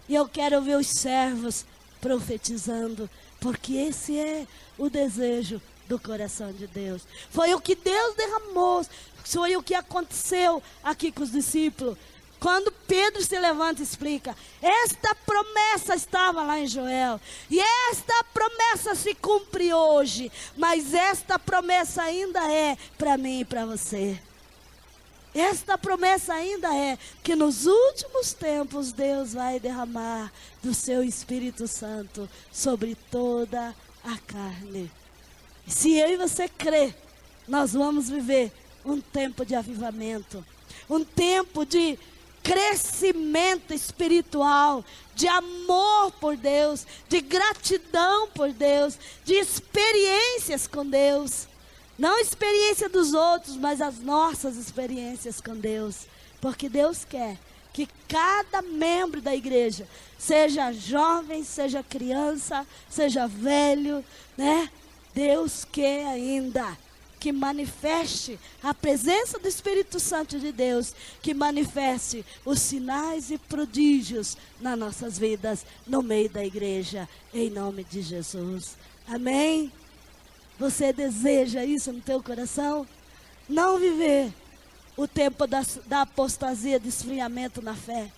E eu quero ver os servos profetizando. Porque esse é o desejo do coração de Deus. Foi o que Deus derramou. Foi o que aconteceu aqui com os discípulos. Quando Pedro se levanta e explica: esta promessa estava lá em Joel. E esta promessa se cumpre hoje. Mas esta promessa ainda é para mim e para você. Esta promessa ainda é que nos últimos tempos Deus vai derramar do seu Espírito Santo sobre toda a carne. E se eu e você crer, nós vamos viver um tempo de avivamento, um tempo de crescimento espiritual, de amor por Deus, de gratidão por Deus, de experiências com Deus. Não a experiência dos outros, mas as nossas experiências com Deus. Porque Deus quer que cada membro da igreja, seja jovem, seja criança, seja velho, né? Deus quer ainda que manifeste a presença do Espírito Santo de Deus, que manifeste os sinais e prodígios nas nossas vidas, no meio da igreja, em nome de Jesus. Amém? Você deseja isso no teu coração? Não viver o tempo da apostasia, de esfriamento na fé,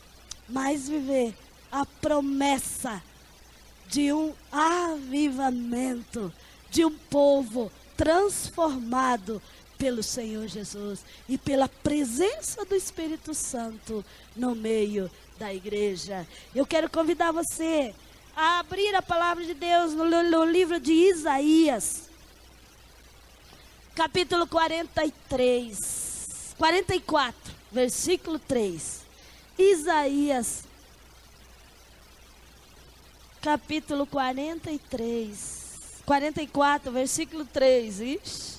mas viver a promessa de um avivamento, de um povo transformado pelo Senhor Jesus e pela presença do Espírito Santo no meio da igreja. Eu quero convidar você a abrir a palavra de Deus no livro de Isaías, capítulo 44, versículo 3. Isaías, capítulo 44, versículo 3. Ixi.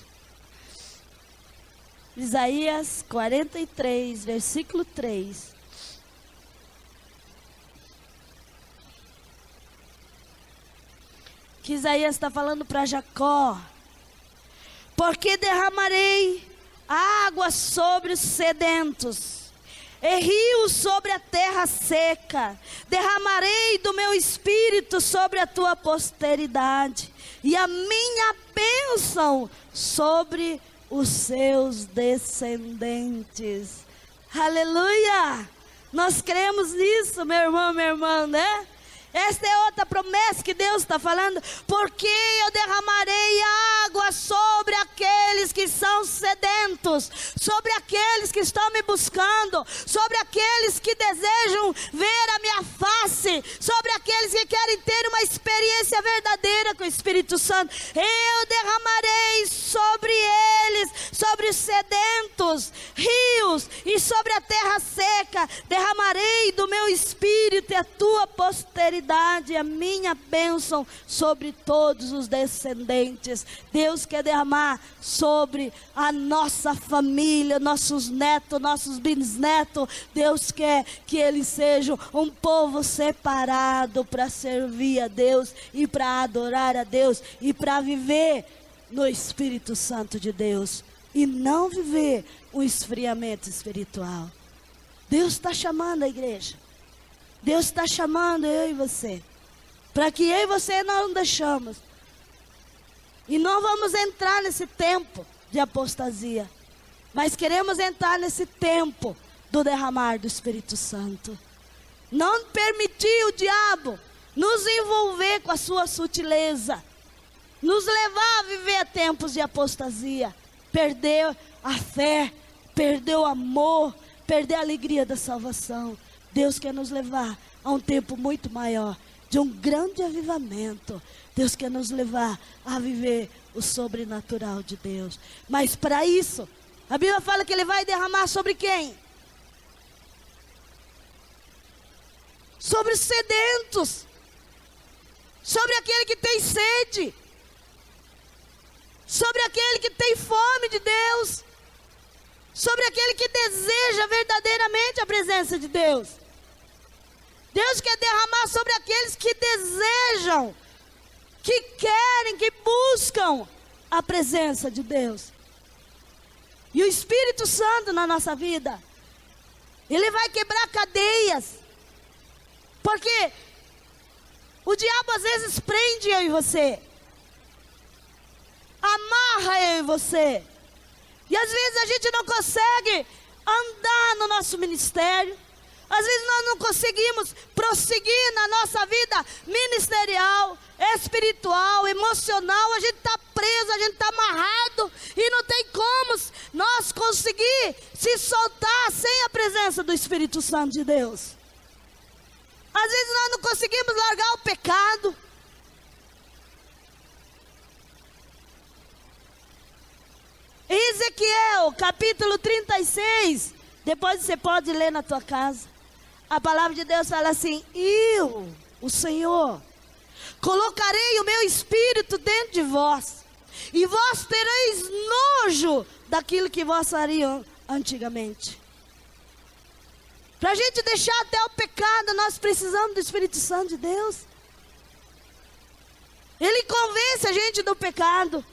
Isaías 43, versículo 3. Que Isaías está falando para Jacó: porque derramarei água sobre os sedentos, e rios sobre a terra seca. Derramarei do meu espírito sobre a tua posteridade, e a minha bênção sobre os seus descendentes. Aleluia! Nós cremos nisso, meu irmão, minha irmã, né? Esta é outra promessa que Deus está falando. Porque eu derramarei água sobre aqueles que são sedentos, sobre aqueles que estão me buscando, sobre aqueles que desejam ver a minha face, sobre aqueles que querem ter uma experiência verdadeira com o Espírito Santo. Eu derramarei sobre eles, sobre os sedentos, rios, e sobre a terra seca derramarei do meu espírito, e a tua posteridade, a minha bênção sobre todos os descendentes. Deus quer derramar sobre a nossa família, nossos netos, nossos bisnetos. Deus quer que eles sejam um povo separado para servir a Deus e para adorar a Deus e para viver no Espírito Santo de Deus e não viver um esfriamento espiritual. Deus está chamando a igreja. Deus está chamando eu e você, para que eu e você não deixamos. E não vamos entrar nesse tempo de apostasia, mas queremos entrar nesse tempo do derramar do Espírito Santo. Não permitir o diabo nos envolver com a sua sutileza, nos levar a viver tempos de apostasia, perder a fé, perder o amor, perder a alegria da salvação. Deus quer nos levar a um tempo muito maior, de um grande avivamento. Deus quer nos levar a viver o sobrenatural de Deus. Mas para isso, a Bíblia fala que Ele vai derramar sobre quem? Sobre os sedentos, sobre aquele que tem sede, sobre aquele que tem fome de Deus, sobre aquele que deseja verdadeiramente a presença de Deus. Deus quer derramar sobre aqueles que desejam, que querem, que buscam a presença de Deus. E o Espírito Santo na nossa vida, Ele vai quebrar cadeias, porque o diabo às vezes prende eu e você, amarra eu e você, e às vezes a gente não consegue andar no nosso ministério, às vezes nós não conseguimos prosseguir na nossa vida ministerial, espiritual, emocional. A gente está preso, a gente está amarrado, e não tem como nós conseguir se soltar sem a presença do Espírito Santo de Deus. Às vezes nós não conseguimos largar o pecado. Em Ezequiel, capítulo 36, depois você pode ler na tua casa. A palavra de Deus fala assim: eu, o Senhor, colocarei o meu espírito dentro de vós, e vós tereis nojo daquilo que vós fariam antigamente. Para a gente deixar até o pecado, nós precisamos do Espírito Santo de Deus. Ele convence a gente do pecado,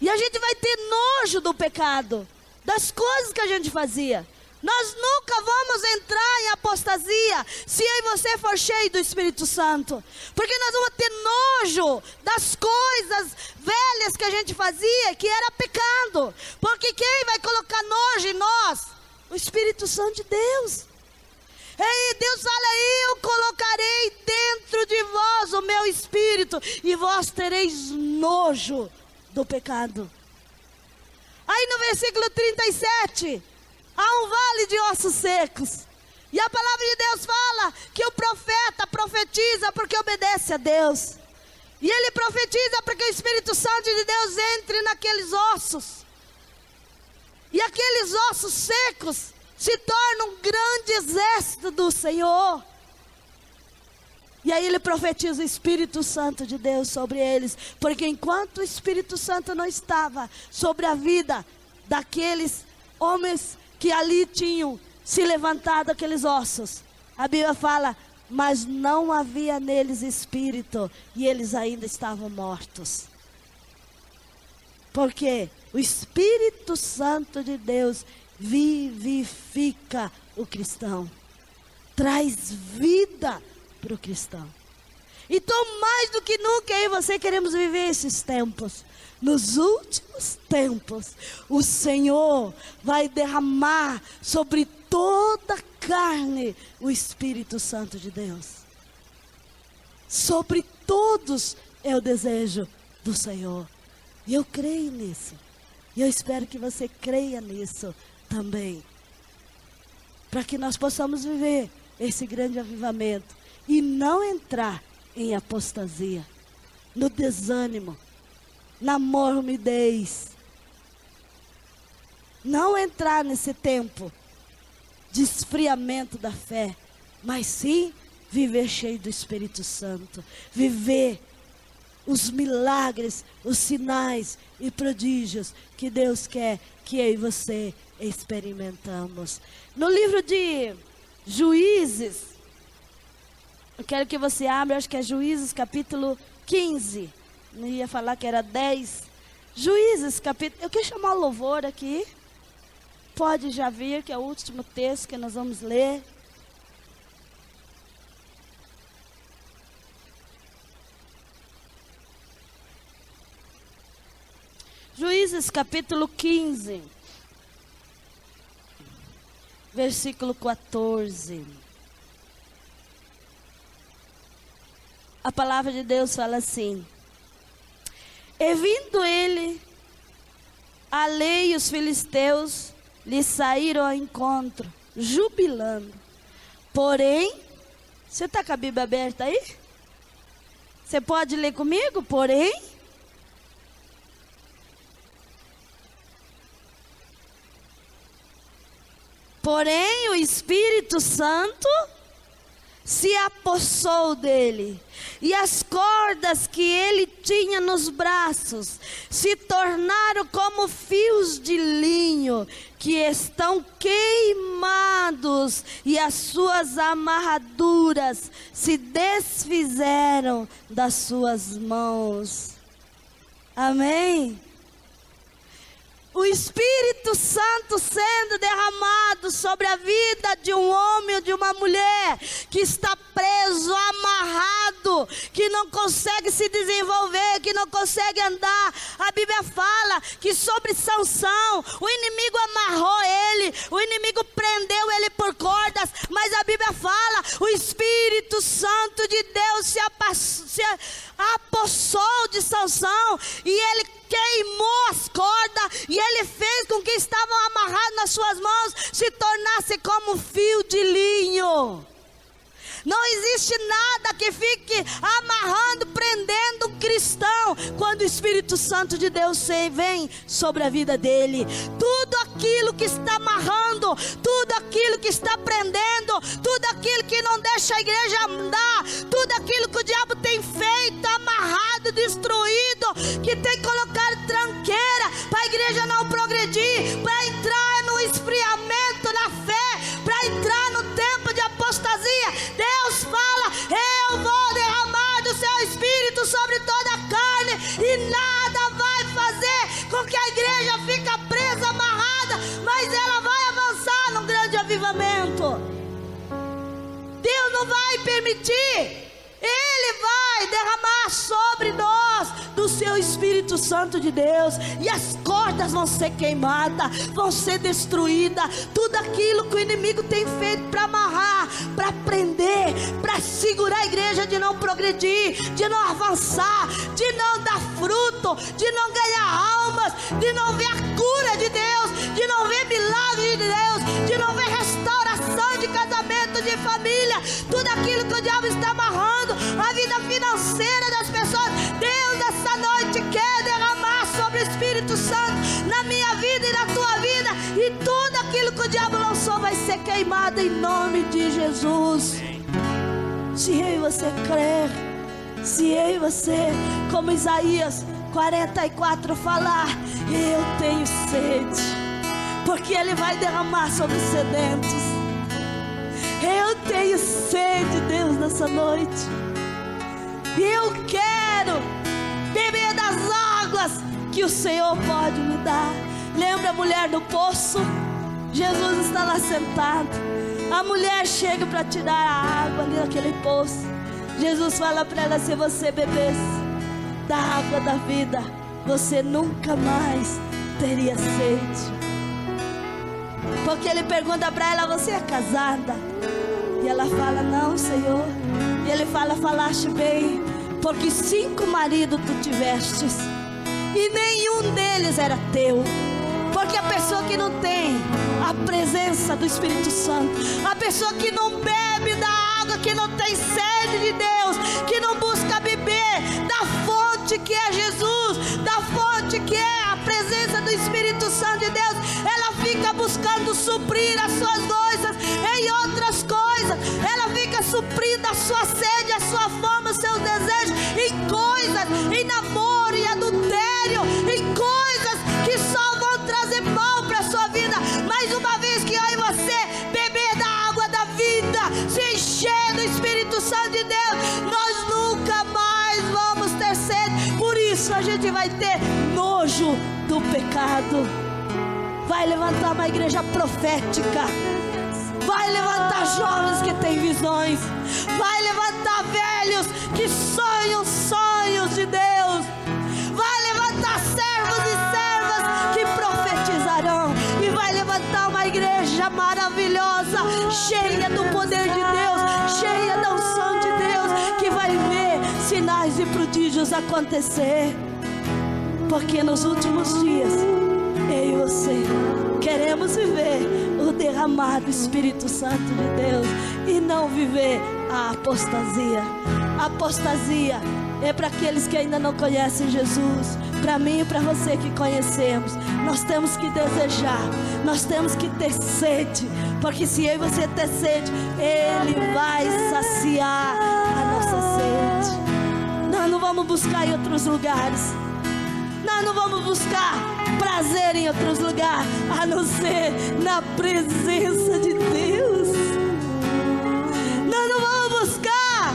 e a gente vai ter nojo do pecado, das coisas que a gente fazia. Nós nunca vamos entrar em apostasia se eu e você for cheio do Espírito Santo, porque nós vamos ter nojo das coisas velhas que a gente fazia, que era pecado. Porque quem vai colocar nojo em nós? O Espírito Santo de Deus. E Deus fala: eu colocarei dentro de vós o meu espírito, e vós tereis nojo do pecado. Aí no versículo 37, há um vale de ossos secos. E a palavra de Deus fala que o profeta profetiza porque obedece a Deus. E ele profetiza para que o Espírito Santo de Deus entre naqueles ossos. E aqueles ossos secos se tornam um grande exército do Senhor. E aí ele profetiza o Espírito Santo de Deus sobre eles. Porque enquanto o Espírito Santo não estava sobre a vida daqueles homens que ali tinham se levantado aqueles ossos, a Bíblia fala: mas não havia neles espírito, e eles ainda estavam mortos. Porque o Espírito Santo de Deus vivifica o cristão, traz vida para o cristão. Então, mais do que nunca, eu e você queremos viver esses tempos. Nos últimos tempos, o Senhor vai derramar sobre toda a carne o Espírito Santo de Deus. Sobre todos é o desejo do Senhor. E eu creio nisso. E eu espero que você creia nisso também. Para que nós possamos viver esse grande avivamento e não entrar em apostasia, no desânimo, na mormidez. Não entrar nesse tempo de esfriamento da fé, mas sim viver cheio do Espírito Santo, viver os milagres, os sinais e prodígios que Deus quer que eu e você experimentamos. No livro de Juízes, eu quero que você abra, acho que é Juízes capítulo 15. Não ia falar que era 10. Juízes capítulo... Eu quero chamar o louvor aqui. Pode já vir, que é o último texto que nós vamos ler. Juízes capítulo 15, versículo 14. A palavra de Deus fala assim: e vindo ele, a lei e os filisteus lhe saíram ao encontro, jubilando. Porém, você está com a Bíblia aberta aí? Você pode ler comigo? Porém, o Espírito Santo se apossou dele, e as cordas que ele tinha nos braços se tornaram como fios de linho que estão queimados, e as suas amarraduras se desfizeram das suas mãos. Amém? O Espírito Santo sendo derramado sobre a vida de um homem ou de uma mulher que está preso, amarrado, que não consegue se desenvolver, que não consegue andar. A Bíblia fala que sobre Sansão, o inimigo amarrou ele, o inimigo prendeu ele por cordas, mas a Bíblia fala, o Espírito Santo de Deus se apossou de Sansão, e ele queimou as cordas, e ele fez com que estavam amarrados nas suas mãos se tornasse como fio de linho. Não existe nada que fique amarrando, prendendo um cristão, quando o Espírito Santo de Deus vem sobre a vida dele. Tudo aquilo que está amarrando, tudo aquilo que está prendendo, tudo aquilo que não deixa a igreja andar, tudo aquilo que o diabo tem feito, amarrado, destruído, que tem colocado tranqueira para a igreja não progredir, para entrar no esfriamento na fé, para entrar no tempo de apostasia. Deus fala: eu vou derramar do seu Espírito sobre toda a carne, e nada vai fazer com que a igreja fique presa, amarrada, mas ela vai avançar num grande avivamento. Deus não vai permitir. Ele vai derramar sobre nós do seu Espírito Santo de Deus, e as cordas vão ser queimadas, vão ser destruídas. Tudo aquilo que o inimigo tem feito para amarrar, para prender, para segurar a igreja de não progredir, de não avançar, de não dar fruto, de não ganhar almas, de não ver a cura de Deus, de não ver milagre de Deus, de não ver restauração de casamento, de família. Tudo aquilo que o diabo está amarrando, a vida financeira das pessoas, Deus essa noite quer derramar sobre o Espírito Santo na minha vida e na tua vida, e tudo aquilo que o diabo lançou vai ser queimado em nome de Jesus. Se eu e você crer, se eu e você, como Isaías 44 falar, eu tenho sede, porque Ele vai derramar sobre os sedentos. Eu tenho sede, Deus, nessa noite. Eu quero beber das águas que o Senhor pode me dar. Lembra a mulher do poço? Jesus está lá sentado. A mulher chega para tirar a água ali naquele poço. Jesus fala para ela: se você bebesse da água da vida, você nunca mais teria sede. Porque ele pergunta para ela: você é casada? E ela fala: não, Senhor. E ele fala: falaste bem, porque 5 maridos tu tivestes, e nenhum deles era teu. Porque a pessoa que não tem a presença do Espírito Santo, a pessoa que não bebe da água, que não tem sede de Deus, que não busca beber da fonte que é Jesus, da fonte que é a presença do Espírito Santo de Deus, ela fica buscando suprir as suas coisas em outras coisas. Ela fica suprindo a sua sede, a sua fome, os seus desejos em coisas, em namoro, em adultério, em coisas que só vão trazer mal para a sua vida. Mas uma vez que eu e você beber da água da vida, se encher do Espírito Santo de Deus, nós nunca mais vamos ter sede. Por isso a gente vai ter nojo do pecado. Vai levantar uma igreja profética, vai levantar jovens que têm visões, vai levantar velhos que sonham sonhos de Deus, vai levantar servos e servas que profetizarão, e vai levantar uma igreja maravilhosa, cheia do poder de Deus, cheia da unção de Deus, que vai ver sinais e prodígios acontecer. Porque nos últimos dias, eu e você queremos viver o derramado Espírito Santo de Deus e não viver a apostasia. A apostasia é para aqueles que ainda não conhecem Jesus. Para mim e para você que conhecemos, nós temos que desejar, nós temos que ter sede, porque se eu e você ter sede, Ele vai saciar a nossa sede. Nós não vamos buscar em outros lugares, nós não vamos buscar prazer em outros lugares, a não ser na presença de Deus. Nós não vamos buscar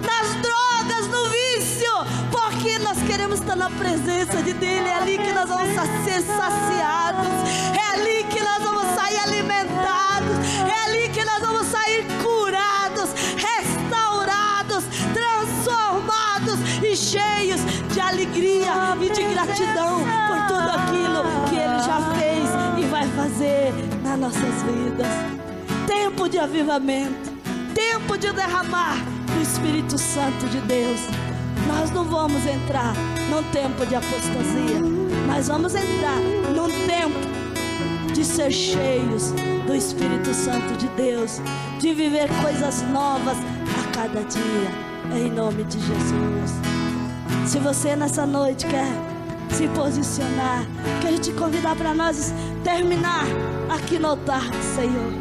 nas drogas, no vício, porque nós queremos estar na presença de Dele. É ali que nós vamos ser saciados, é ali que nós vamos sair alimentados, é ali que nós vamos sair curados, restaurados, transformados e cheios de alegria e de gratidão por tudo aquilo que Ele já fez e vai fazer nas nossas vidas. Tempo de avivamento, tempo de derramar do Espírito Santo de Deus. Nós não vamos entrar num tempo de apostasia, nós vamos entrar num tempo de ser cheios do Espírito Santo de Deus, de viver coisas novas a cada dia, em nome de Jesus. Se você nessa noite quer se posicionar, quero te convidar para nós terminar aqui no altar do Senhor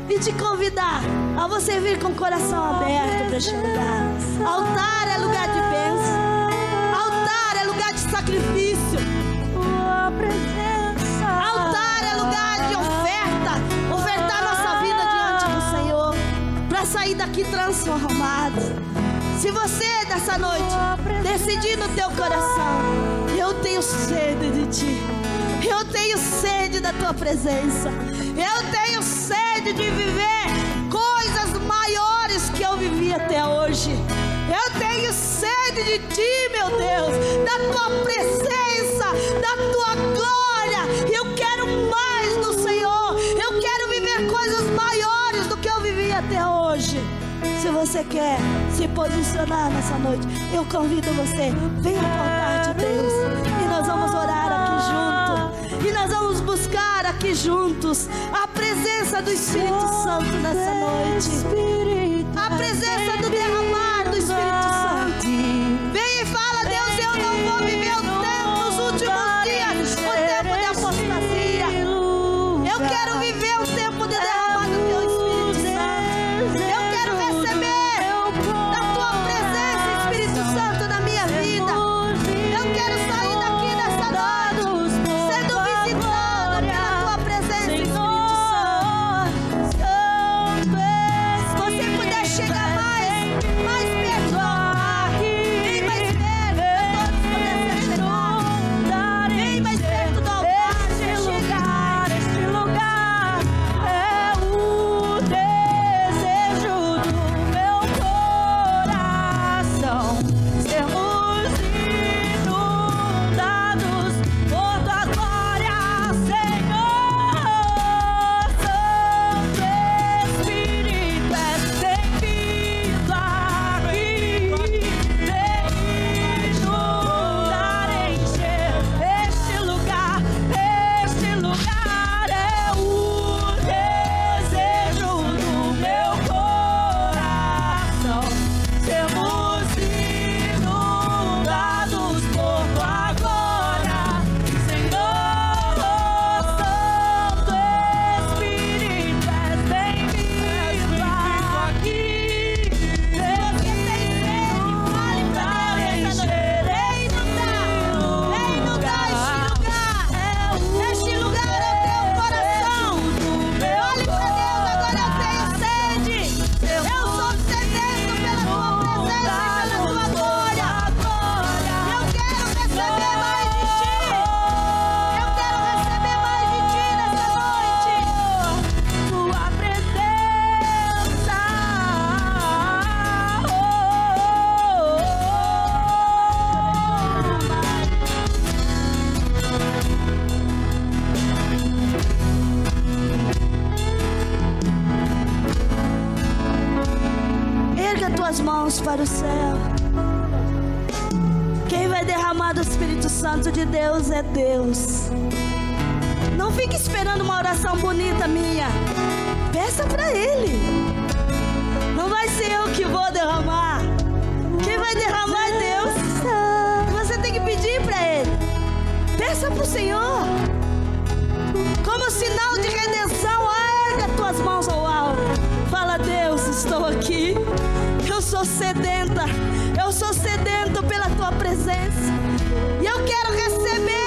e te convidar a você vir com o coração aberto para este lugar. Altar é lugar de bênção, altar é lugar de sacrifício, altar é lugar de oferta, ofertar nossa vida diante do Senhor, para sair daqui transformados. Se você dessa noite decidir no teu coração, eu tenho sede de Ti, eu tenho sede da Tua presença, eu tenho sede de viver coisas maiores que eu vivi até hoje. Eu tenho sede de Ti, meu Deus, da Tua presença, da Tua glória. Eu quero mais do Senhor, eu quero viver coisas maiores do que eu vivi até hoje. Se você quer se posicionar nessa noite, eu convido você, venha ao altar de Deus e nós vamos orar aqui juntos, e nós vamos buscar aqui juntos a presença do Espírito Santo nessa noite, a presença do derramar do Espírito Santo. Venha e fala: Deus, eu não vou viver o tempo dos últimos dias, o tempo de apostasia. Eu quero viver o tempo de derramar do Teu Espírito Santo. Eu quero receber da Tua presença, Espírito Santo, na minha vida. Eu quero sair daqui nessa noite sendo visitado pela Tua presença, Espírito Santo. Se você puder chegar mais perto do altar, vem mais perto, todos puderem chegar, vem mais perto do altar. Este lugar é o desejo do meu coração. Sermos inundados por Tua glória, Senhor. Santo Espírito, és bem-vindo aqui. Vem inundar, encher este lugar. Este lugar é o desejo do meu coração. Sermos inundados por Tua glória, Senhor. Santo Espírito, és bem-vindo aqui. Você tem sede, fale pra Deus essa noite. Vem inundar este lugar. Este lugar é o Teu coração. Fale pra Deus: agora eu tenho sede. Eu sou sedento pela Tua presença e pela Tua glória. Eu quero receber mais de Ti. Eu quero receber mais de Ti nessa noite. Tua presença. Erga tuas mãos para o céu. Quem vai derramar do Espírito Santo de Deus é Deus. Não fique esperando uma oração bonita minha. Peça para Ele. Não vai ser eu que vou derramar. Quem vai derramar é Deus. Você tem que pedir para Ele. Peça para o Senhor. Como sinal de redenção, erga tuas mãos ao alto. Fala: Deus, estou aqui. Eu sou sedenta. Eu sou sedento pela tua presença. E eu quero receber.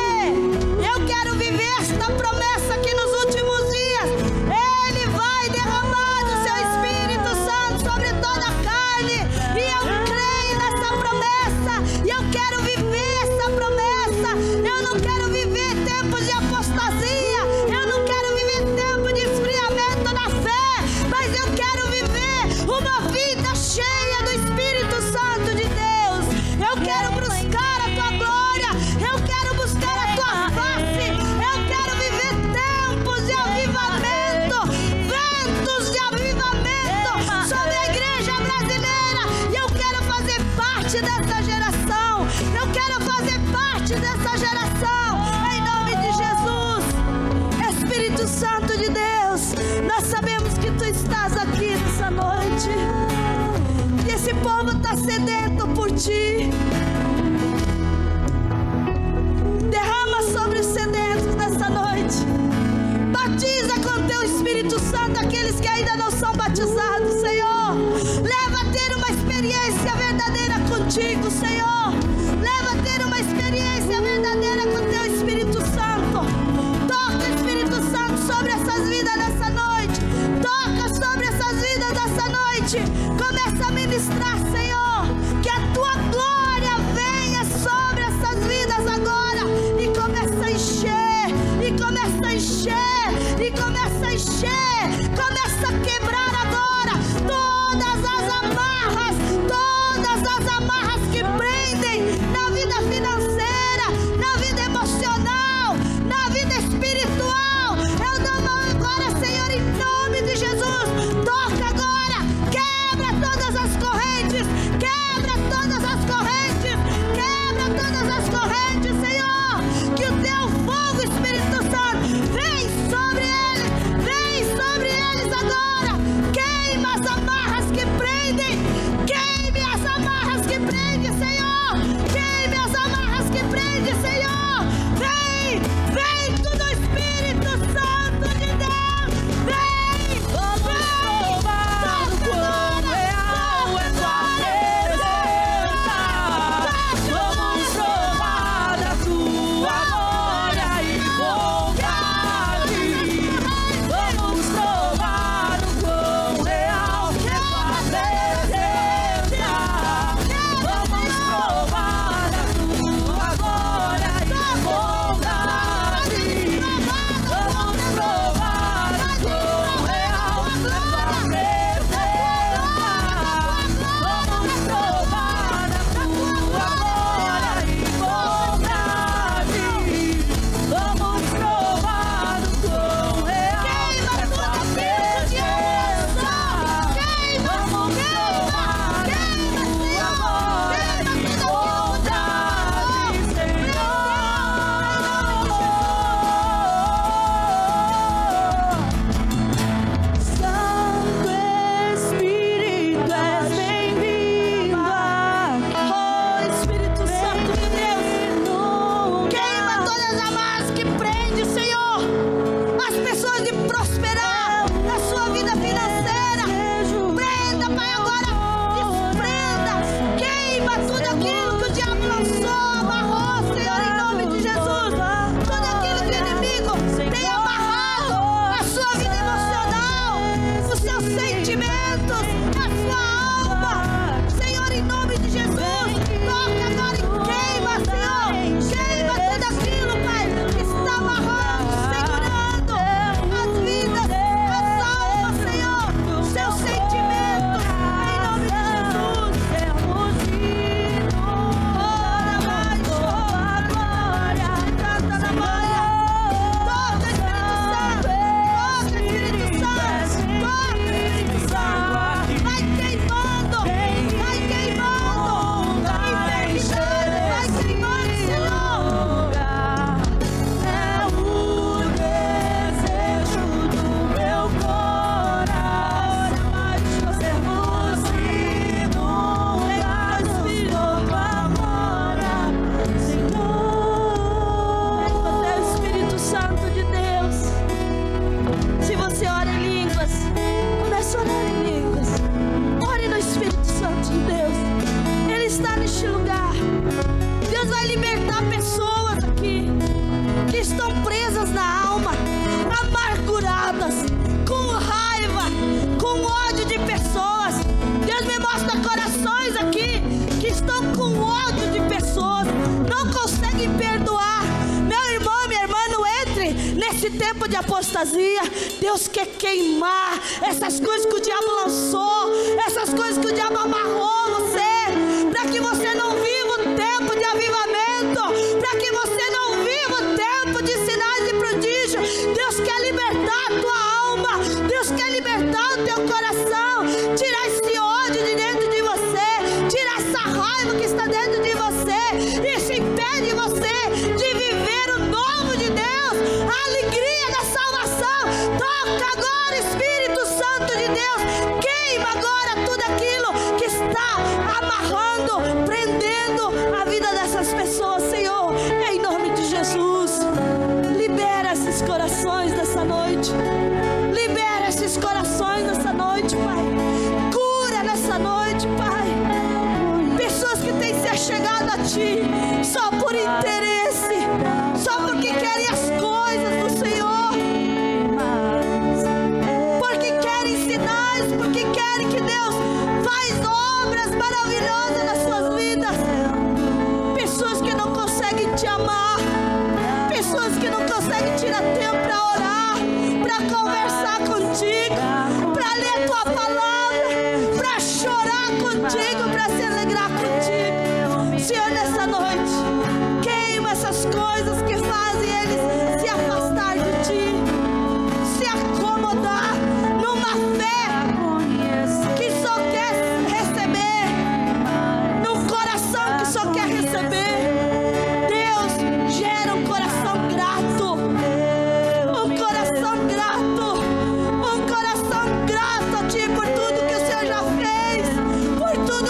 Eu quero viver esta promessa que nos últimos dias Ele vai derramar do seu Espírito Santo sobre toda a carne. E eu creio nessa promessa. E eu quero viver essa promessa. Eu não quero viver tempos de apostasia. Eu não quero viver tempo de esfriamento na fé. Mas eu quero viver uma vida cheia do Espírito Santo de Deus. Eu quero buscar a tua glória. Eu quero buscar a tua face. Eu quero viver tempos de avivamento, ventos de avivamento sobre a igreja brasileira. E eu quero fazer parte dessa geração. Eu quero fazer parte dessa geração. Em nome de Jesus. Espírito Santo de Deus, nós sabemos que tu estás aqui nessa noite. E esse povo está sedento por ti. Derrama sobre os sedentos nessa noite. Batiza com teu Espírito Santo aqueles que ainda não são batizados, Senhor. Leva a ter uma experiência verdadeira contigo, Senhor. Leva a ter uma experiência verdadeira com teu Espírito Santo. Toca, Espírito Santo, sobre essas vidas nessa noite. Toca sobre essas vidas nessa noite. Começa a ministrar, Senhor. Que a tua glória venha sobre essas vidas agora. E começa a encher. E começa a encher. E começa a encher. Começa a quebrar agora todas as amarras. Todas as amarras que prendem na vida financeira, na vida emocional, na vida espiritual. Eu dou mão agora, Senhor, em nome de Jesus. Toca agora. Quebra todas as correntes. Quebra todas as correntes. Quebra todas as correntes, Senhor. Que o teu fogo, Espírito Santo, vem sobre eles. Vem sobre eles agora. tempo de apostasia, Deus quer queimar essas coisas que o diabo lançou, essas coisas que o diabo amarrou você, para que você não viva o tempo de avivamento, para que você não viva o tempo de sinais e prodígios. Deus quer libertar a tua alma, Deus quer libertar o teu coração, tirar esse ódio de dentro de você, tirar essa raiva que está dentro de você. Isso impede você de viver o novo de Deus, a alegria da salvação. Toca agora, Espírito Santo de Deus, queima agora tudo aquilo que está amarrando, prendendo a vida dessas pessoas, Senhor, em nome de Jesus. Libera esses corações nessa noite, libera esses corações nessa noite, Pai. Cura nessa noite, Pai. Pessoas que têm se achegado a Ti só por interesse, só porque querem as coisas do Senhor, porque querem sinais, porque querem que Deus faz obras maravilhosas nas suas vidas. Pessoas que não conseguem Te amar, pessoas que não conseguem tirar tempo para orar, para conversar contigo, para ler Tua palavra, para chorar contigo, para se alegrar contigo. Senhor, nessa noite, queima essas coisas que fazem eles se afastar de Ti, se acomodar numa fé que só quer receber, num coração que só quer receber. Deus, gera um coração grato, um coração grato, um coração grato a Ti por tudo que o Senhor já fez, por tudo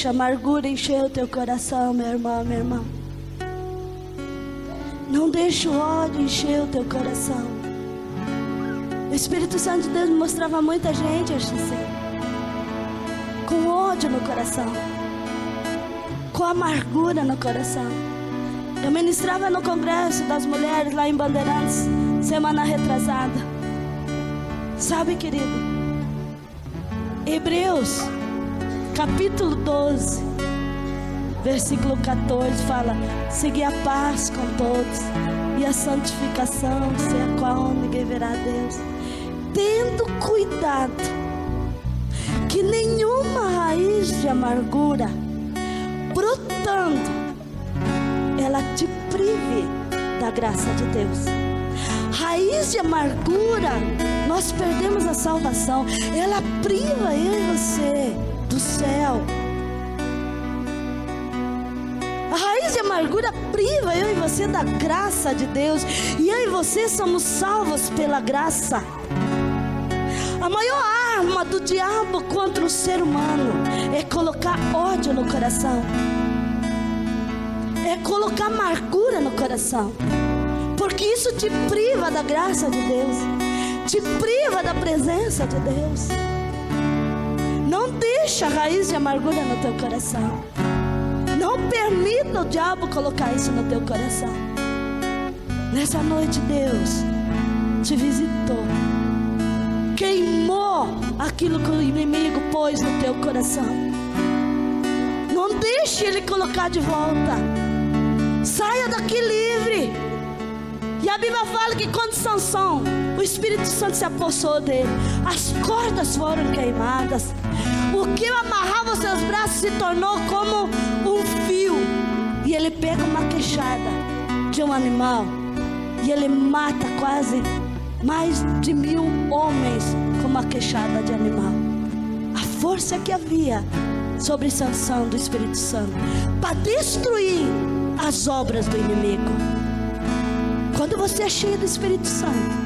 deixa a amargura encher o teu coração, meu irmão, minha irmã. Não deixa o ódio encher o teu coração. O Espírito Santo de Deus me mostrava muita gente assim, com ódio no coração, com amargura no coração. Eu ministrava no Congresso das Mulheres lá em Bandeirantes, semana retrasada. Sabe, querido, Hebreus capítulo 12, versículo 14 fala: segui a paz com todos e a santificação, sem a qual ninguém verá a Deus, tendo cuidado que nenhuma raiz de amargura brotando ela te prive da graça de Deus. Raiz de amargura, nós perdemos a salvação. Ela priva eu e você do céu. A raiz de amargura priva eu e você da graça de Deus. E eu e você somos salvos pela graça. A maior arma do diabo contra o ser humano é colocar ódio no coração, é colocar amargura no coração, porque isso te priva da graça de Deus, te priva da presença de Deus. Não deixa a raiz de amargura no teu coração. Não permita o diabo colocar isso no teu coração. Nessa noite Deus te visitou, queimou aquilo que o inimigo pôs no teu coração. Não deixe ele colocar de volta. Saia daqui livre. E a Bíblia fala que quando Sansão, o Espírito Santo se apossou dele, as cordas foram queimadas. O que amarrava os seus braços se tornou como um fio. E ele pega uma queixada de um animal e ele mata quase mais de 1000 homens com uma queixada de animal. A força que havia sobre Sansão do Espírito Santo para destruir as obras do inimigo. Quando você é cheio do Espírito Santo,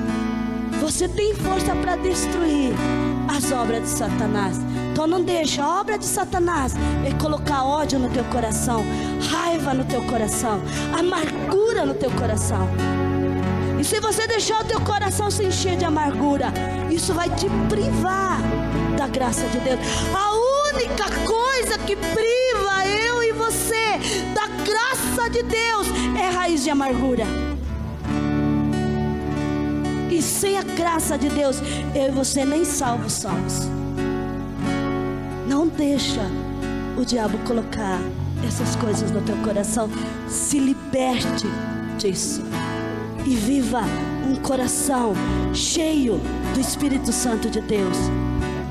você tem força para destruir as obras de Satanás. Então não deixa a obra de Satanás é colocar ódio no teu coração, raiva no teu coração, amargura no teu coração. E se você deixar o teu coração se encher de amargura, isso vai te privar da graça de Deus. A única coisa que priva eu e você da graça de Deus é raiz de amargura. E sem a graça de Deus, eu e você nem salvos somos. Não deixa o diabo colocar essas coisas no teu coração. Se liberte disso e viva um coração cheio do Espírito Santo de Deus.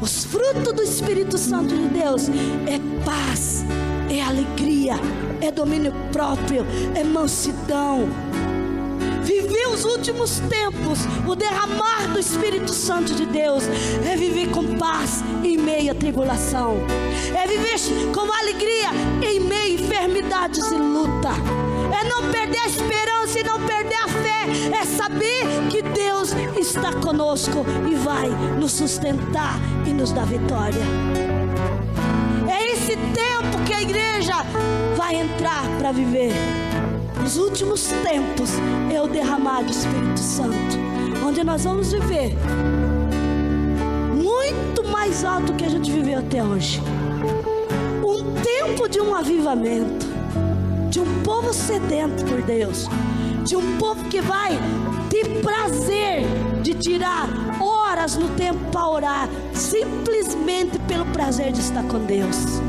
Os frutos do Espírito Santo de Deus é paz, é alegria, é domínio próprio, é mansidão. Viver os últimos tempos, o derramar do Espírito Santo de Deus é viver com paz em meio à tribulação, é viver com alegria em meio a enfermidades e luta, é não perder a esperança e não perder a fé, é saber que Deus está conosco e vai nos sustentar e nos dar vitória. É esse tempo que a igreja vai entrar para viver. Os últimos tempos é o derramar do Espírito Santo, onde nós vamos viver muito mais alto que a gente viveu até hoje. Um tempo de um avivamento, de um povo sedento por Deus, de um povo que vai ter prazer de tirar horas no tempo para orar, simplesmente pelo prazer de estar com Deus,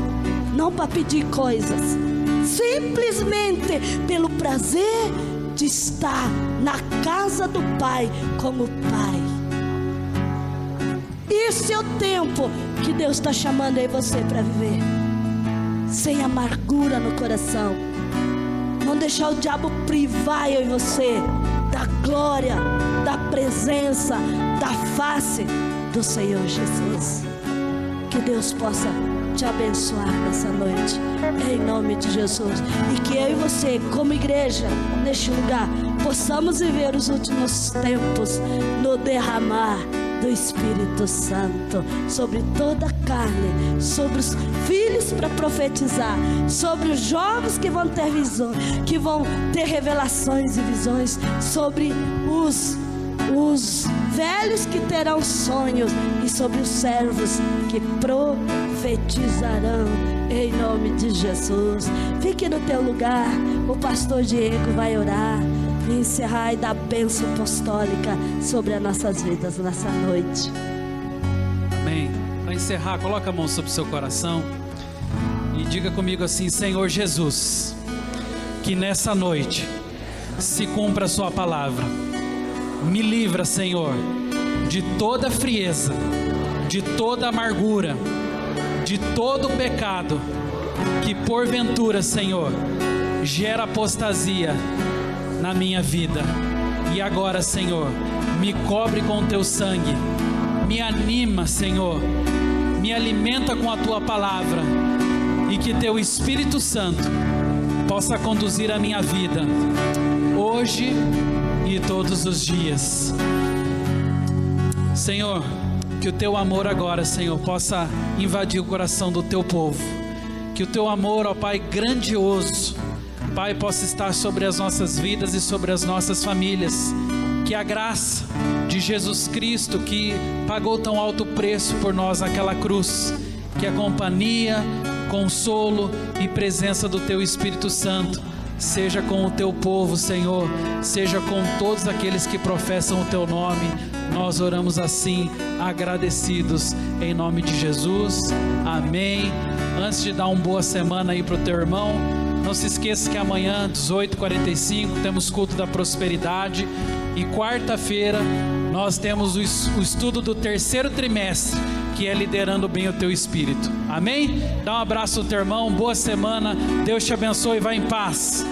não para pedir coisas, simplesmente pelo prazer de estar na casa do Pai como Pai. Esse é o tempo que Deus está chamando aí você para viver, sem amargura no coração. Não deixar o diabo privar eu e você da glória, da presença, da face do Senhor Jesus. Que Deus possa te abençoar nessa noite, em nome de Jesus. E que eu e você, como igreja, neste lugar, possamos viver os últimos tempos no derramar do Espírito Santo sobre toda a carne, sobre os filhos para profetizar, sobre os jovens que vão ter visões, que vão ter revelações e visões, sobre os velhos que terão sonhos e sobre os servos que profetizarão, em nome de Jesus. Fique no teu lugar, o pastor Diego vai orar e encerrar e dar bênção apostólica sobre as nossas vidas nessa noite. Amém. Para encerrar, coloca a mão sobre o seu coração e diga comigo assim: Senhor Jesus, que nessa noite se cumpra a sua palavra. Me livra, Senhor, de toda frieza, de toda amargura, de todo pecado que porventura, Senhor, gera apostasia na minha vida. E agora, Senhor, me cobre com o teu sangue, me anima, Senhor, me alimenta com a tua palavra, e que teu Espírito Santo possa conduzir a minha vida hoje e todos os dias. Senhor, que o teu amor agora, Senhor, possa invadir o coração do teu povo. Que o teu amor, ó Pai, grandioso, Pai, possa estar sobre as nossas vidas e sobre as nossas famílias. Que a graça de Jesus Cristo, que pagou tão alto preço por nós naquela cruz, que a companhia, consolo e presença do teu Espírito Santo seja com o teu povo, Senhor, seja com todos aqueles que professam o teu nome. Nós oramos assim, agradecidos, em nome de Jesus, amém. Antes de dar uma boa semana aí para o teu irmão, não se esqueça que amanhã, 18h45, temos culto da prosperidade, e quarta-feira nós temos o estudo do terceiro trimestre, que é liderando bem o teu espírito, amém? Dá um abraço ao teu irmão, boa semana, Deus te abençoe e vá em paz.